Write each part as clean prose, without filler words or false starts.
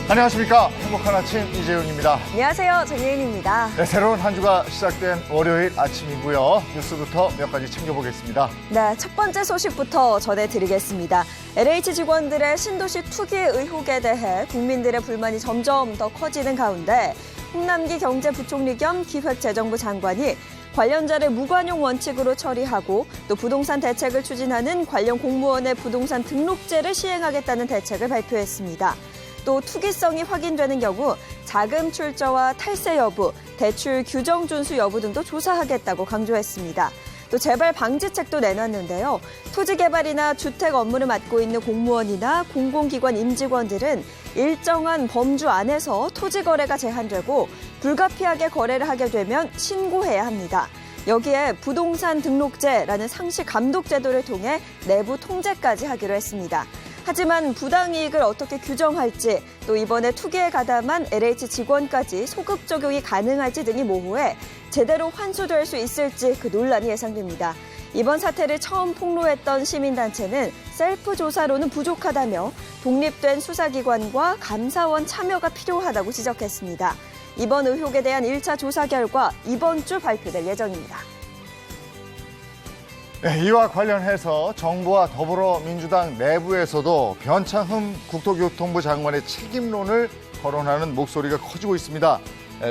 안녕하십니까. 행복한 아침 이재훈입니다. 안녕하세요. 정예인입니다. 네, 새로운 한 주가 시작된 월요일 아침이고요. 뉴스부터 몇 가지 챙겨보겠습니다. 네, 첫 번째 소식부터 전해드리겠습니다. LH 직원들의 신도시 투기 의혹에 대해 국민들의 불만이 점점 더 커지는 가운데 홍남기 경제부총리 겸 기획재정부 장관이 관련자를 무관용 원칙으로 처리하고 또 부동산 대책을 추진하는 관련 공무원의 부동산 등록제를 시행하겠다는 대책을 발표했습니다. 또 투기성이 확인되는 경우 자금 출처와 탈세 여부, 대출 규정 준수 여부 등도 조사하겠다고 강조했습니다. 또 재발 방지책도 내놨는데요. 토지 개발이나 주택 업무를 맡고 있는 공무원이나 공공기관 임직원들은 일정한 범주 안에서 토지 거래가 제한되고 불가피하게 거래를 하게 되면 신고해야 합니다. 여기에 부동산 등록제라는 상시 감독 제도를 통해 내부 통제까지 하기로 했습니다. 하지만 부당이익을 어떻게 규정할지, 또 이번에 투기에 가담한 LH 직원까지 소급 적용이 가능할지 등이 모호해 제대로 환수될 수 있을지 그 논란이 예상됩니다. 이번 사태를 처음 폭로했던 시민단체는 셀프 조사로는 부족하다며 독립된 수사기관과 감사원 참여가 필요하다고 지적했습니다. 이번 의혹에 대한 1차 조사 결과 이번 주 발표될 예정입니다. 네, 이와 관련해서 정부와 더불어민주당 내부에서도 변창흠 국토교통부 장관의 책임론을 거론하는 목소리가 커지고 있습니다.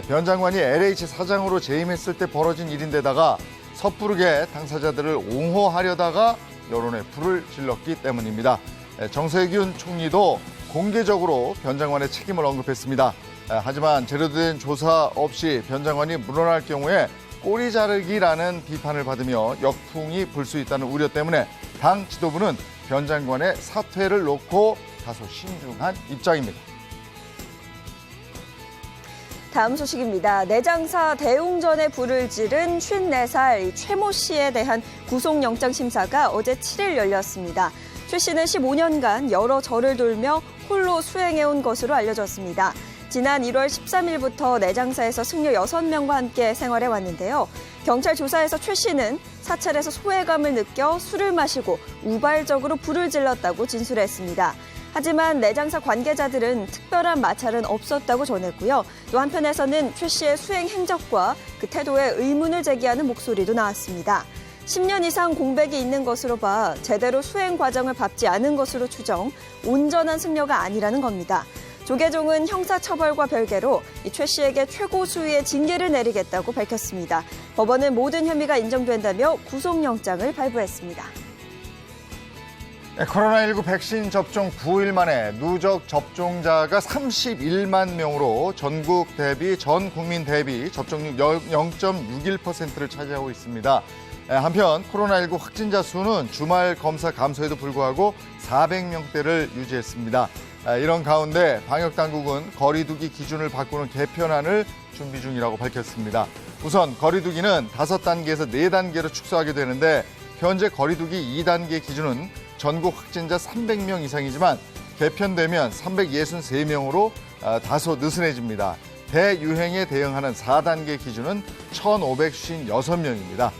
변 장관이 LH 사장으로 재임했을 때 벌어진 일인데다가 섣부르게 당사자들을 옹호하려다가 여론에 불을 질렀기 때문입니다. 정세균 총리도 공개적으로 변 장관의 책임을 언급했습니다. 하지만 제대로 된 조사 없이 변 장관이 물러날 경우에 꼬리 자르기라는 비판을 받으며 역풍이 불 수 있다는 우려 때문에 당 지도부는 변 장관의 사퇴를 놓고 다소 신중한 입장입니다. 다음 소식입니다. 내장사 대웅전에 불을 지른 54살 최모 씨에 대한 구속영장 심사가 어제 7일 열렸습니다. 최 씨는 15년간 여러 절을 돌며 홀로 수행해온 것으로 알려졌습니다. 지난 1월 13일부터 내장사에서 승려 6명과 함께 생활해 왔는데요. 경찰 조사에서 최 씨는 사찰에서 소외감을 느껴 술을 마시고 우발적으로 불을 질렀다고 진술했습니다. 하지만 내장사 관계자들은 특별한 마찰은 없었다고 전했고요. 또 한편에서는 최 씨의 수행 행적과 그 태도에 의문을 제기하는 목소리도 나왔습니다. 10년 이상 공백이 있는 것으로 봐 제대로 수행 과정을 밟지 않은 것으로 추정, 온전한 승려가 아니라는 겁니다. 조계종은 형사처벌과 별개로 최 씨에게 최고 수위의 징계를 내리겠다고 밝혔습니다. 법원은 모든 혐의가 인정된다며 구속영장을 발부했습니다. 네, 코로나19 백신 접종 9일 만에 누적 접종자가 31만 명으로 전국 대비, 전 국민 대비 접종률 0.61%를 차지하고 있습니다. 한편 코로나19 확진자 수는 주말 검사 감소에도 불구하고 400명대를 유지했습니다. 이런 가운데 방역당국은 거리두기 기준을 바꾸는 개편안을 준비 중이라고 밝혔습니다. 우선 거리두기는 5단계에서 4단계로 축소하게 되는데 현재 거리두기 2단계 기준은 전국 확진자 300명 이상이지만 개편되면 363명으로 다소 느슨해집니다. 대유행에 대응하는 4단계 기준은 1,556명입니다.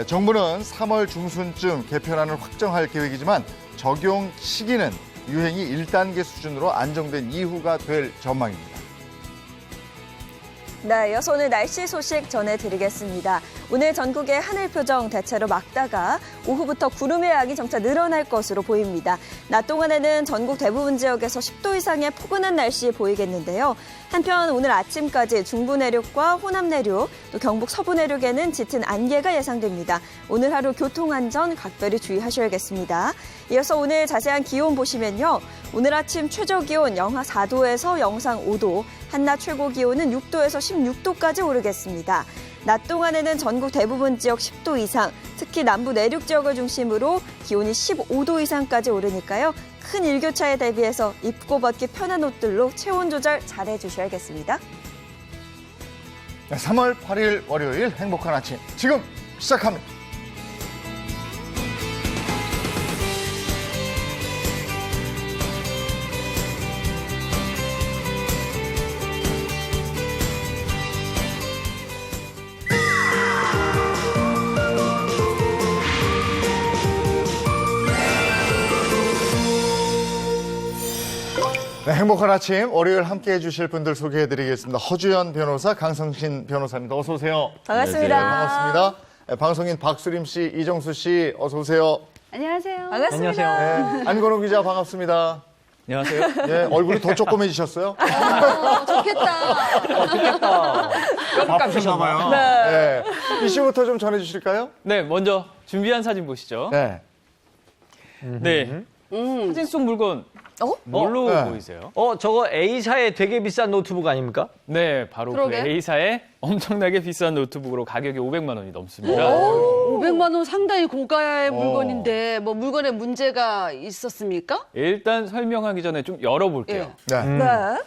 정부는 3월 중순쯤 개편안을 확정할 계획이지만 적용 시기는 유행이 1단계 수준으로 안정된 이후가 될 전망입니다. 네, 이어서 오늘 날씨 소식 전해드리겠습니다. 오늘 전국의 하늘 표정 대체로 맑다가 오후부터 구름의 양이 점차 늘어날 것으로 보입니다. 낮 동안에는 전국 대부분 지역에서 10도 이상의 포근한 날씨 보이겠는데요. 한편 오늘 아침까지 중부 내륙과 호남 내륙, 또 경북 서부 내륙에는 짙은 안개가 예상됩니다. 오늘 하루 교통안전 각별히 주의하셔야겠습니다. 이어서 오늘 자세한 기온 보시면요. 오늘 아침 최저 기온 영하 4도에서 영상 5도, 한낮 최고 기온은 6도에서 16도까지 오르겠습니다. 낮 동안에는 전국 대부분 지역 10도 이상, 특히 남부 내륙 지역을 중심으로 기온이 15도 이상까지 오르니까요. 큰 일교차에 대비해서 입고 벗기 편한 옷들로 체온 조절 잘 해주셔야겠습니다. 3월 8일 월요일 행복한 아침 지금 시작합니다. 네, 행복한 아침 월요일 함께해 주실 분들 소개해드리겠습니다. 허주연 변호사, 강성신 변호사입니다. 어서 오세요. 반갑습니다. 네, 반갑습니다. 네, 방송인 박수림 씨, 이정수 씨 어서 오세요. 안녕하세요. 반갑습니다. 네, 안건호 기자 반갑습니다. 안녕하세요. 네, 얼굴이 더 조그매지셨어요? 좋겠다. 바쁘셨나 봐요. 네. 이슈부터 좀 전해주실까요? 네, 먼저 준비한 사진 보시죠. 네. 네. 사진 속 물건 뭘로 네. 보이세요? 저거 A사의 되게 비싼 노트북 아닙니까? 네, 바로 그러게. 그 A사의 엄청나게 비싼 노트북으로 가격이 500만 원이 넘습니다. 500만 원 상당히 고가의 물건인데 뭐 물건에 문제가 있었습니까? 일단 설명하기 전에 좀 열어볼게요. 네. 네.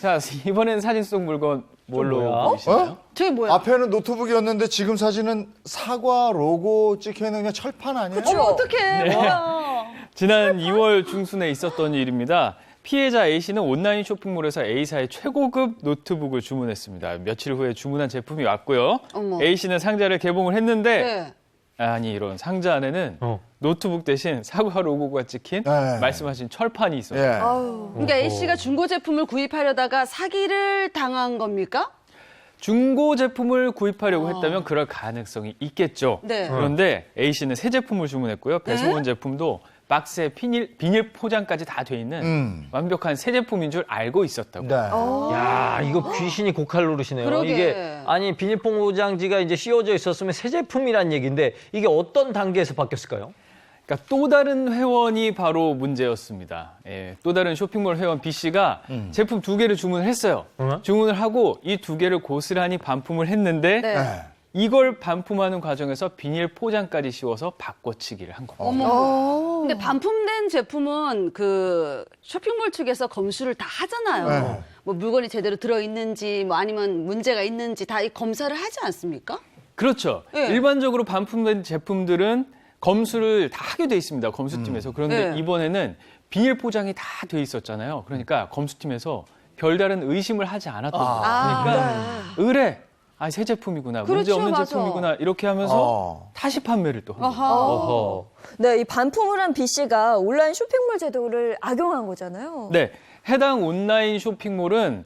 자, 이번엔 사진 속 물건 뭘로 뭐야? 보이시나요? 저게 뭐야? 앞에는 노트북이었는데 지금 사진은 사과 로고 찍혀있는 그냥 철판 아니에요? 어떡해. 뭐야. 지난 2월 중순에 있었던 일입니다. 피해자 A씨는 온라인 쇼핑몰에서 A사의 최고급 노트북을 주문했습니다. 며칠 후에 주문한 제품이 왔고요. 어머. A씨는 상자를 개봉을 했는데 네. 아니 이런 상자 안에는 노트북 대신 사과 로고가 찍힌 네. 말씀하신 철판이 있어요. 예. 그러니까 A씨가 중고 제품을 구입하려다가 사기를 당한 겁니까? 중고 제품을 구입하려고 했다면 그럴 가능성이 있겠죠. 네. 그런데 A씨는 새 제품을 주문했고요. 배송온 제품도 박스에 비닐 포장까지 다 돼 있는 완벽한 새 제품인 줄 알고 있었다고. 네. 야, 이거 귀신이 고칼 노릇이네요. 그러게. 이게 아니 비닐포장지가 이제 씌워져 있었으면 새 제품이란 얘기인데 이게 어떤 단계에서 바뀌었을까요? 그러니까 또 다른 회원이 바로 문제였습니다. 예, 또 다른 쇼핑몰 회원 B 씨가 제품 2개를 주문을 했어요. 주문을 하고 이 2개를 고스란히 반품을 했는데 네. 네. 이걸 반품하는 과정에서 비닐 포장까지 씌워서 바꿔치기를 한 겁니다. 어머. 근데 반품된 제품은 그 쇼핑몰 측에서 검수를 다 하잖아요. 네. 뭐 물건이 제대로 들어있는지 뭐 아니면 문제가 있는지 다 이 검사를 하지 않습니까? 그렇죠. 예. 일반적으로 반품된 제품들은 검수를 다 하게 돼 있습니다. 검수팀에서. 그런데 네. 이번에는 비닐 포장이 다 돼 있었잖아요. 그러니까 검수팀에서 별다른 의심을 하지 않았던 거예요. 그러니까 의뢰. 아, 새 제품이구나. 문제 그렇죠, 없는 맞아. 제품이구나. 이렇게 하면서 다시 판매를 또 합니다. 어허. 네, 이 반품을 한 B 씨가 온라인 쇼핑몰 제도를 악용한 거잖아요. 네. 해당 온라인 쇼핑몰은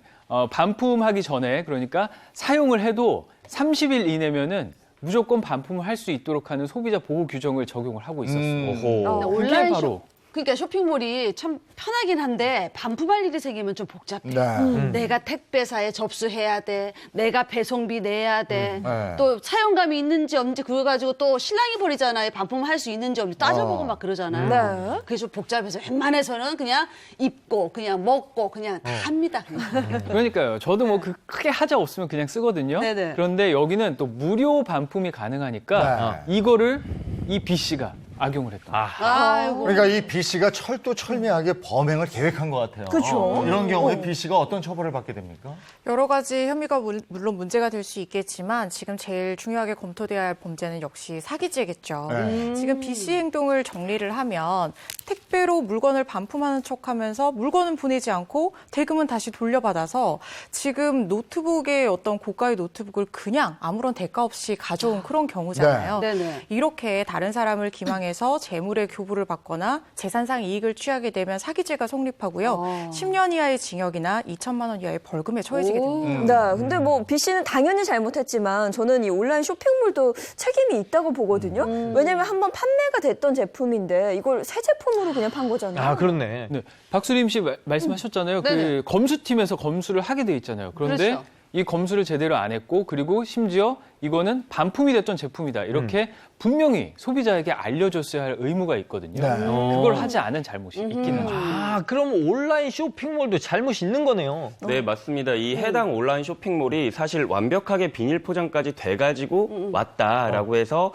반품하기 전에 그러니까 사용을 해도 30일 이내면은 무조건 반품을 할 수 있도록 하는 소비자 보호 규정을 적용을 하고 있었어요. 어허. 그게 온라인 바로 그러니까 쇼핑몰이 참 편하긴 한데 반품할 일이 생기면 좀 복잡해. 네. 내가 택배사에 접수해야 돼. 내가 배송비 내야 돼. 네. 또 사용감이 있는지 없는지 그거 가지고 또 신랑이 버리잖아요. 반품할 수 있는지 없는지 따져보고 막 그러잖아요. 네. 그게 좀 복잡해서 웬만해서는 그냥 입고 그냥 먹고 그냥 다 합니다. 그냥. 그러니까요. 저도 뭐 크게 하자 없으면 그냥 쓰거든요. 네네. 그런데 여기는 또 무료 반품이 가능하니까 이거를 이 B 씨가 악용을 했던 거예요. 아이고. 그러니까 이 B 씨가 철두철미하게 범행을 계획한 것 같아요. 그렇죠. 이런 경우에 B 씨가 어떤 처벌을 받게 됩니까? 여러 가지 혐의가 물론 문제가 될 수 있겠지만 지금 제일 중요하게 검토돼야 할 범죄는 역시 사기죄겠죠. 지금 B 씨 행동을 정리를 하면 택배로 물건을 반품하는 척하면서 물건은 보내지 않고 대금은 다시 돌려받아서 지금 노트북의 어떤 고가의 노트북을 그냥 아무런 대가 없이 가져온 그런 경우잖아요. 네네. 이렇게 다른 사람을 기망해서 재물의 교부를 받거나 재산상 이익을 취하게 되면 사기죄가 성립하고요. 10년 이하의 징역이나 2천만 원 이하의 벌금에 처해지게 됩니다. 네, 근데 뭐 B 씨는 당연히 잘못했지만 저는 이 온라인 쇼핑몰도 책임이 있다고 보거든요. 왜냐면 한번 판매가 됐던 제품인데 이걸 새 제품으로 그냥 판 거잖아요. 아, 그렇네. 네, 박수림 씨 말씀하셨잖아요. 네네. 그 검수팀에서 검수를 하게 돼 있잖아요. 그런데 그렇죠. 이 검수를 제대로 안 했고 그리고 심지어 이거는 반품이 됐던 제품이다. 이렇게 분명히 소비자에게 알려줬어야 할 의무가 있거든요. 네. 그걸 하지 않은 잘못이 있긴 하죠. 아, 그럼 온라인 쇼핑몰도 잘못이 있는 거네요. 네, 맞습니다. 이 해당 온라인 쇼핑몰이 사실 완벽하게 비닐 포장까지 돼가지고 왔다라고 해서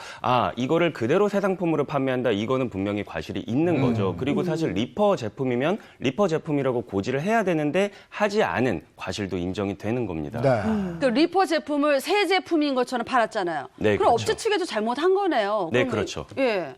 이거를 그대로 새 상품으로 판매한다. 이거는 분명히 과실이 있는 거죠. 그리고 사실 리퍼 제품이면 리퍼 제품이라고 고지를 해야 되는데 하지 않은 과실도 인정이 되는 겁니다. 네. 그 리퍼 제품을 새 제품인 것처럼 팔았잖아요. 네, 그럼 그렇죠. 업체 측에도 잘못한 거네요. 네, 그러면- 그렇죠. 예.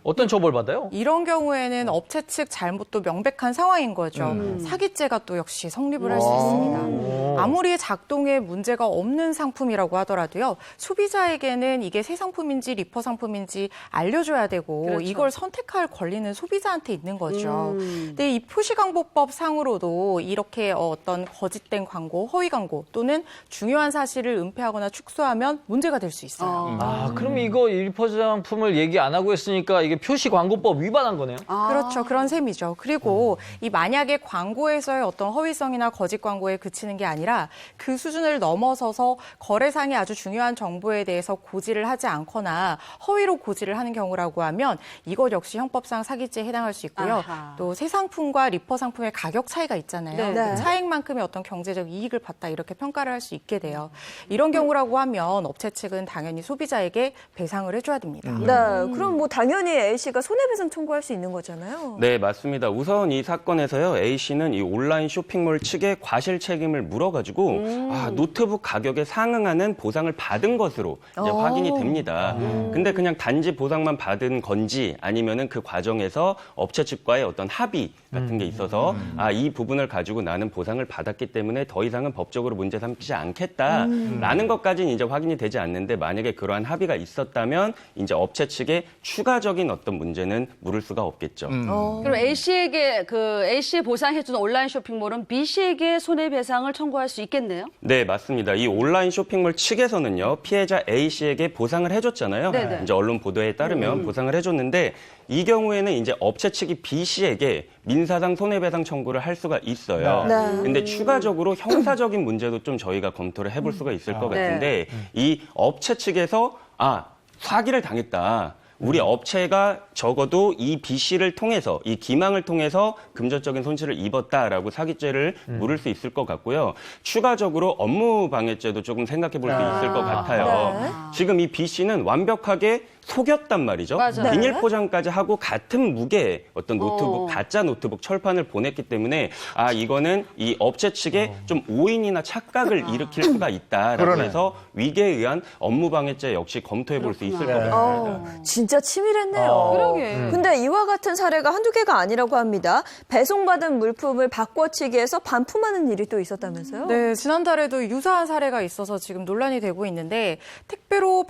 어떤 처벌받아요? 이런 경우에는 업체 측 잘못도 명백한 상황인 거죠. 사기죄가 또 역시 성립을 할 수 있습니다. 아무리 작동에 문제가 없는 상품이라고 하더라도요. 소비자에게는 이게 새 상품인지 리퍼 상품인지 알려줘야 되고 그렇죠. 이걸 선택할 권리는 소비자한테 있는 거죠. 근데 이 표시광고법 상으로도 이렇게 어떤 거짓된 광고, 허위 광고 또는 중요한 사실을 은폐하거나 축소하면 문제가 될 수 있어요. 아, 그럼 이거 리퍼 상품을 얘기 안 하고 했으니까 이게 표시광고법 위반한 거네요? 그렇죠. 그런 셈이죠. 그리고 이 만약에 광고에서의 어떤 허위성이나 거짓 광고에 그치는 게 아니라 그 수준을 넘어서서 거래상의 아주 중요한 정보에 대해서 고지를 하지 않거나 허위로 고지를 하는 경우라고 하면 이것 역시 형법상 사기죄에 해당할 수 있고요. 아하. 또 새 상품과 리퍼 상품의 가격 차이가 있잖아요. 네. 그 차액만큼의 어떤 경제적 이익을 봤다 이렇게 평가를 할 수 있게 돼요. 이런 경우라고 하면 업체 측은 당연히 소비자에게 배상을 해줘야 됩니다. 네, 그럼 뭐 당연히 A씨가 손해배상 청구할 수 있는 거잖아요. 네, 맞습니다. 우선 이 사건에서요, A씨는 이 온라인 쇼핑몰 측에 과실 책임을 물어가지고 노트북 가격에 상응하는 보상을 받은 것으로 이제 확인이 됩니다. 근데 그냥 단지 보상만 받은 건지 아니면은 그 과정에서 업체 측과의 어떤 합의 같은 게 있어서 이 부분을 가지고 나는 보상을 받았기 때문에 더 이상은 법적으로 문제 삼지 않겠다라는 것까지는 이제 확인이 되지 않는데 만약에 그러한 합의가 있었다면 이제 업체 측에 추가적인 어떤 문제는 물을 수가 없겠죠. 그럼 A씨에게 A씨에 보상해주는 온라인 쇼핑몰은 B씨에게 손해배상을 청구할 수 있겠네요? 네, 맞습니다. 이 온라인 쇼핑몰 측에서는요, 피해자 A씨에게 보상을 해줬잖아요. 네네. 이제 언론 보도에 따르면 보상을 해줬는데 이 경우에는 이제 업체 측이 B씨에게 민사상 손해배상 청구를 할 수가 있어요. 네. 근데 추가적으로 형사적인 문제도 좀 저희가 검토를 해볼 수가 있을 것 같은데 이 업체 측에서 사기를 당했다. 우리 업체가 적어도 이 B씨를 통해서, 이 기망을 통해서 금전적인 손실을 입었다라고 사기죄를 물을 수 있을 것 같고요. 추가적으로 업무방해죄도 조금 생각해 볼 수 있을 것 같아요. 지금 이 B씨는 완벽하게 속였단 말이죠. 맞아요. 비닐 포장까지 하고 같은 무게의 어떤 노트북, 가짜 노트북 철판을 보냈기 때문에 이거는 이 업체 측에 좀 오인이나 착각을 일으킬 수가 있다라고 그러네. 해서 위계에 의한 업무방해죄 역시 검토해 볼 수 있을 것 같습니다. 진짜 치밀했네요. 그러게. 근데 이와 같은 사례가 한두 개가 아니라고 합니다. 배송받은 물품을 바꿔치기 해서 반품하는 일이 또 있었다면서요? 네, 지난달에도 유사한 사례가 있어서 지금 논란이 되고 있는데 택배로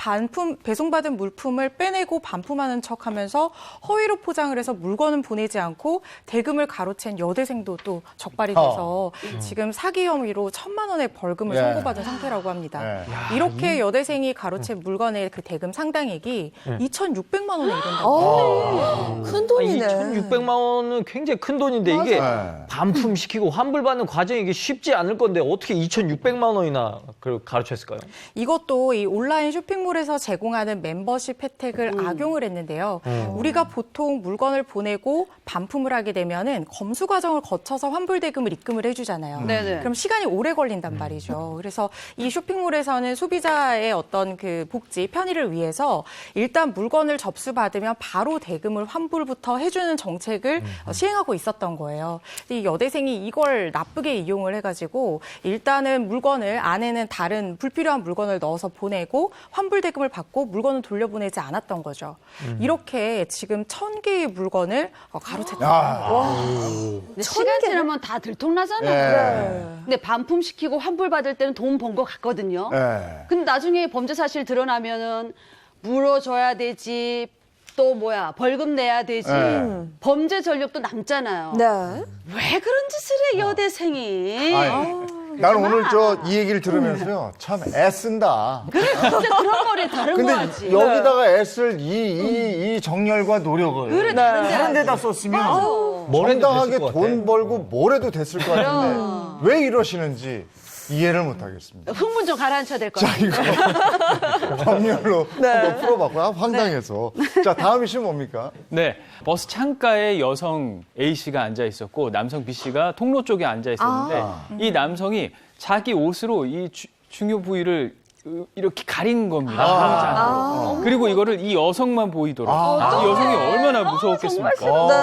배송받은 물품을 빼내고 반품하는 척하면서 허위로 포장을 해서 물건은 보내지 않고 대금을 가로챈 여대생도 또 적발이 돼서 지금 사기 혐의로 1,000만 원의 벌금을 선고받은 상태라고 합니다. 이렇게 여대생이 가로챈 물건의 그 대금 상당액이 2,600만 원에 이른다고. 큰 돈이네. 2,600만 원은 굉장히 큰 돈인데 이게 반품시키고 환불받는 과정이 이게 쉽지 않을 건데 어떻게 2,600만 원이나 가르쳤을까요? 이것도 이 온라인 쇼핑몰에서 제공하는 membership 혜택을 악용을 했는데요. 우리가 보통 물건을 보내고 반품을 하게 되면은 검수 과정을 거쳐서 환불 대금을 입금을 해주잖아요. 네네. 그럼 시간이 오래 걸린단 말이죠. 그래서 이 쇼핑몰에서는 소비자의 어떤 그 복지, 편의를 위해서 일단 물건을 접수받으면 바로 대금을 환불부터 해주는 정책을 시행하고 있었던 거예요. 이 여대생이 이걸 나쁘게 이용을 해가지고 일단은 물건을 안에는 다른 불필요한 물건을 넣어서 보내고 환불 대금을 받고 물건을 돌려보내지 않았던 거죠. 이렇게 지금 1,000개의 물건을 가로챘다. 근데 시간 지나면 다 들통나잖아요. 근데 반품시키고 환불받을 때는 돈 번 것 같거든요. 근데 나중에 범죄 사실 드러나면은 물어줘야 되지, 또 벌금 내야 되지, 범죄 전력도 남잖아요. 네. 왜 그런 짓을 해, 여대생이? 나는 오늘 이 얘기를 들으면서요, 참 애쓴다. 진짜 그런 거리 다른 근데 거지. 여기다가 애쓸 이 정열과 노력을 다른 데다 썼으면 정당하게 돈 벌고 뭘 해도 됐을 것 같은데 왜 이러시는지 이해를 못하겠습니다. 흥분 좀 가라앉혀야 될 것 같아요. 이거 법률로 한번 풀어봤고요. 황당해서. 자, 다음 이슈는 뭡니까? 네, 버스 창가에 여성 A씨가 앉아 있었고 남성 B씨가 통로 쪽에 앉아 있었는데 이 남성이 자기 옷으로 이 중요 부위를 이렇게 가린 겁니다. 보이지 않도록. 그리고 이거를 이 여성만 보이도록. 이 여성이 얼마나 무서웠겠습니까? 네.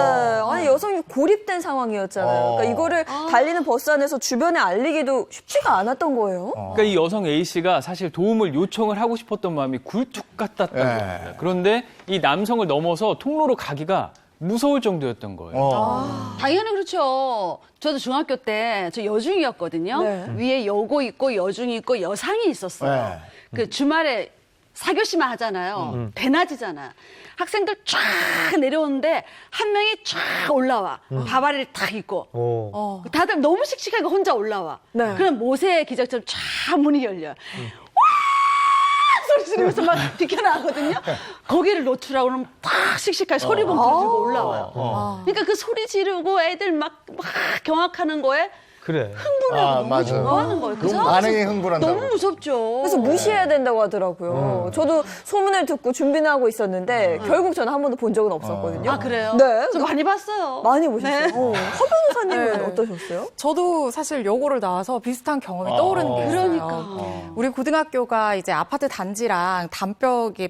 아니, 여성이 고립된 상황이었잖아요. 그러니까 이거를 달리는 버스 안에서 주변에 알리기도 쉽지가 않았던 거예요. 그러니까 이 여성 A씨가 사실 도움을 요청을 하고 싶었던 마음이 굴뚝 같았던 겁니다. 그런데 이 남성을 넘어서 통로로 가기가 무서울 정도였던 거예요. 당연히 그렇죠. 저도 중학교 때 저 여중이었거든요. 네. 위에 여고 있고 여중이 있고 여상이 있었어요. 네. 그 주말에 4교시만 하잖아요. 대낮이잖아. 학생들 쫙 내려오는데 한 명이 쫙 올라와. 바바리를 탁 입고. 다들 너무 씩씩하게 혼자 올라와. 네. 그럼 모세의 기적처럼 쫙 문이 열려. 소리 지르면서 막 비켜나가거든요. 거기를 노출하고 그러면 탁 씩씩하게 소리봉 들고 올라와요. 그러니까 그 소리 지르고 애들 막 경악하는 거에 그래. 흥분하고 너무 맞아요. 좋아하는 거예요. 그 상황이 반응이 흥분한다고. 너무 무섭죠. 그래서 무시해야 된다고 하더라고요. 저도 소문을 듣고 준비는 하고 있었는데 결국 저는 한 번도 본 적은 없었거든요. 아, 그래요? 네. 저 많이 봤어요. 많이 보셨어요? 네. 허 변호사님은 네. 어떠셨어요? 저도 사실 여고를 나와서 비슷한 경험이 떠오르는 게 있어요. 그러니까. 우리 고등학교가 이제 아파트 단지랑 담벽에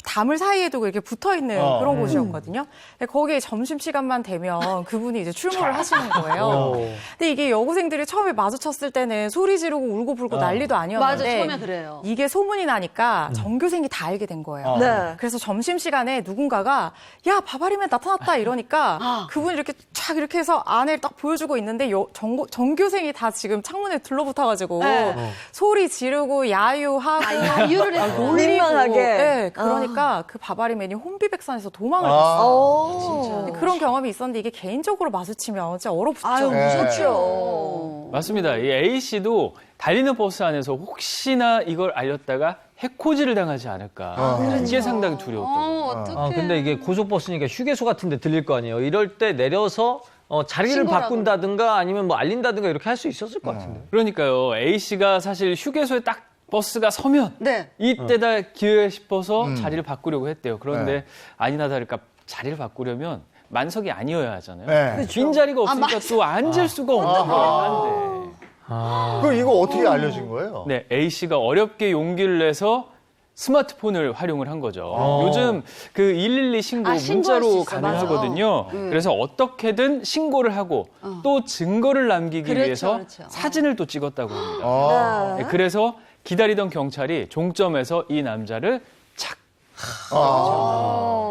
담을 사이에도 이렇게 붙어 있는 그런 곳이었거든요. 근데 거기에 점심시간만 되면 그분이 이제 출몰을 하시는 거예요. 근데 이게 여고생들이 처음에 마주쳤을 때는 소리 지르고 울고 불고 난리도 아니었는데 맞아, 처음에 그래요. 이게 소문이 나니까 전교생이 다 알게 된 거예요. 네. 그래서 점심시간에 누군가가 야 바바리맨 나타났다 이러니까 그분이 이렇게 쫙 이렇게 해서 안을 딱 보여주고 있는데 전교생이 다 지금 창문에 들러붙어가지고 네. 소리 지르고 야유하고 야유를 했어요. 민망하게. 네, 그러니까 그 바바리맨이 혼비백산에서 도망을 했어요. 진짜. 그런 경험이 있었는데 이게 개인적으로 마주치면 진짜 얼어붙죠. 아유, 네. 무섭죠. 맞습니다. 이 A씨도 달리는 버스 안에서 혹시나 이걸 알렸다가 해코지를 당하지 않을까. 이게 상당히 두려웠던 거예요. 어떡해. 근데 이게 고속버스니까 휴게소 같은 데 들릴 거 아니에요. 이럴 때 내려서 자리를 신고라도. 바꾼다든가 아니면 뭐 알린다든가 이렇게 할 수 있었을 것 같은데. 그러니까요. A씨가 사실 휴게소에 딱 버스가 서면 네. 이때다 기회 싶어서 자리를 바꾸려고 했대요. 그런데 네. 아니나 다를까 자리를 바꾸려면 만석이 아니어야 하잖아요. 네. 빈 자리가 없으니까 또 앉을 수가 없는 거긴 한데. 그럼 이거 어떻게 알려진 거예요? 네, A씨가 어렵게 용기를 내서 스마트폰을 활용을 한 거죠. 요즘 그 112 신고 신고할 수 문자로 있어, 가능하거든요. 그래서 어떻게든 신고를 하고 또 증거를 남기기 그렇죠, 위해서 그렇죠. 사진을 또 찍었다고 합니다. 네. 네, 그래서 기다리던 경찰이 종점에서 이 남자를 착.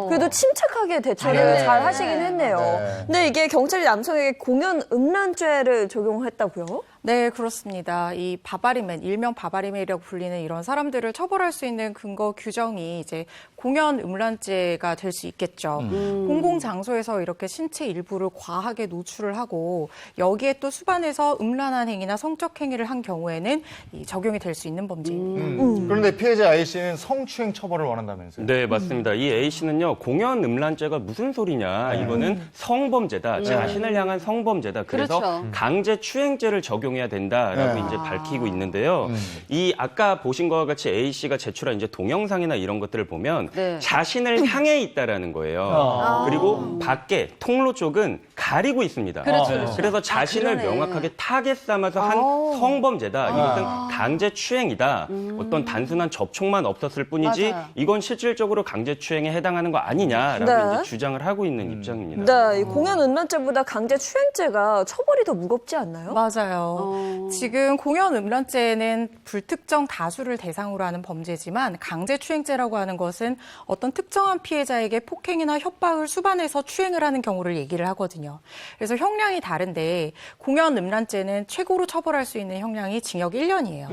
그래도 침착하게 대처를 잘했네. 잘 하시긴 했네요. 네. 근데 이게 경찰이 남성에게 공연 음란죄를 적용했다고요? 네, 그렇습니다. 이 바바리맨, 일명 바바리맨이라고 불리는 이런 사람들을 처벌할 수 있는 근거 규정이 이제 공연 음란죄가 될 수 있겠죠. 공공장소에서 이렇게 신체 일부를 과하게 노출을 하고 여기에 또 수반해서 음란한 행위나 성적 행위를 한 경우에는 이 적용이 될 수 있는 범죄입니다. 그런데 피해자 A씨는 성추행 처벌을 원한다면서요? 네, 맞습니다. 이 A씨는요, 공연 음란죄가 무슨 소리냐. 이거는 성범죄다. 자신을 향한 성범죄다. 그래서 그렇죠. 강제추행죄를 적용해야 된다라고 이제 밝히고 있는데요. 이 아까 보신 것과 같이 A씨가 제출한 이제 동영상이나 이런 것들을 보면 네. 자신을 향해 있다라는 거예요. 그리고 밖에 통로 쪽은 가리고 있습니다. 그렇죠, 그렇죠. 그래서 자신을 그러네. 명확하게 타겟 삼아서 한 성범죄다. 이것은 강제추행이다. 어떤 단순한 접촉만 없었을 뿐이지 맞아요. 이건 실질적으로 강제추행에 해당하는 거 아니냐라고 네. 이제 주장을 하고 있는 입장입니다. 네, 이 공연 음란죄보다 강제추행죄가 처벌이 더 무겁지 않나요? 맞아요. 지금 공연 음란죄는 불특정 다수를 대상으로 하는 범죄지만 강제추행죄라고 하는 것은 어떤 특정한 피해자에게 폭행이나 협박을 수반해서 추행을 하는 경우를 얘기를 하거든요. 그래서 형량이 다른데 공연 음란죄는 최고로 처벌할 수 있는 형량이 징역 1년이에요.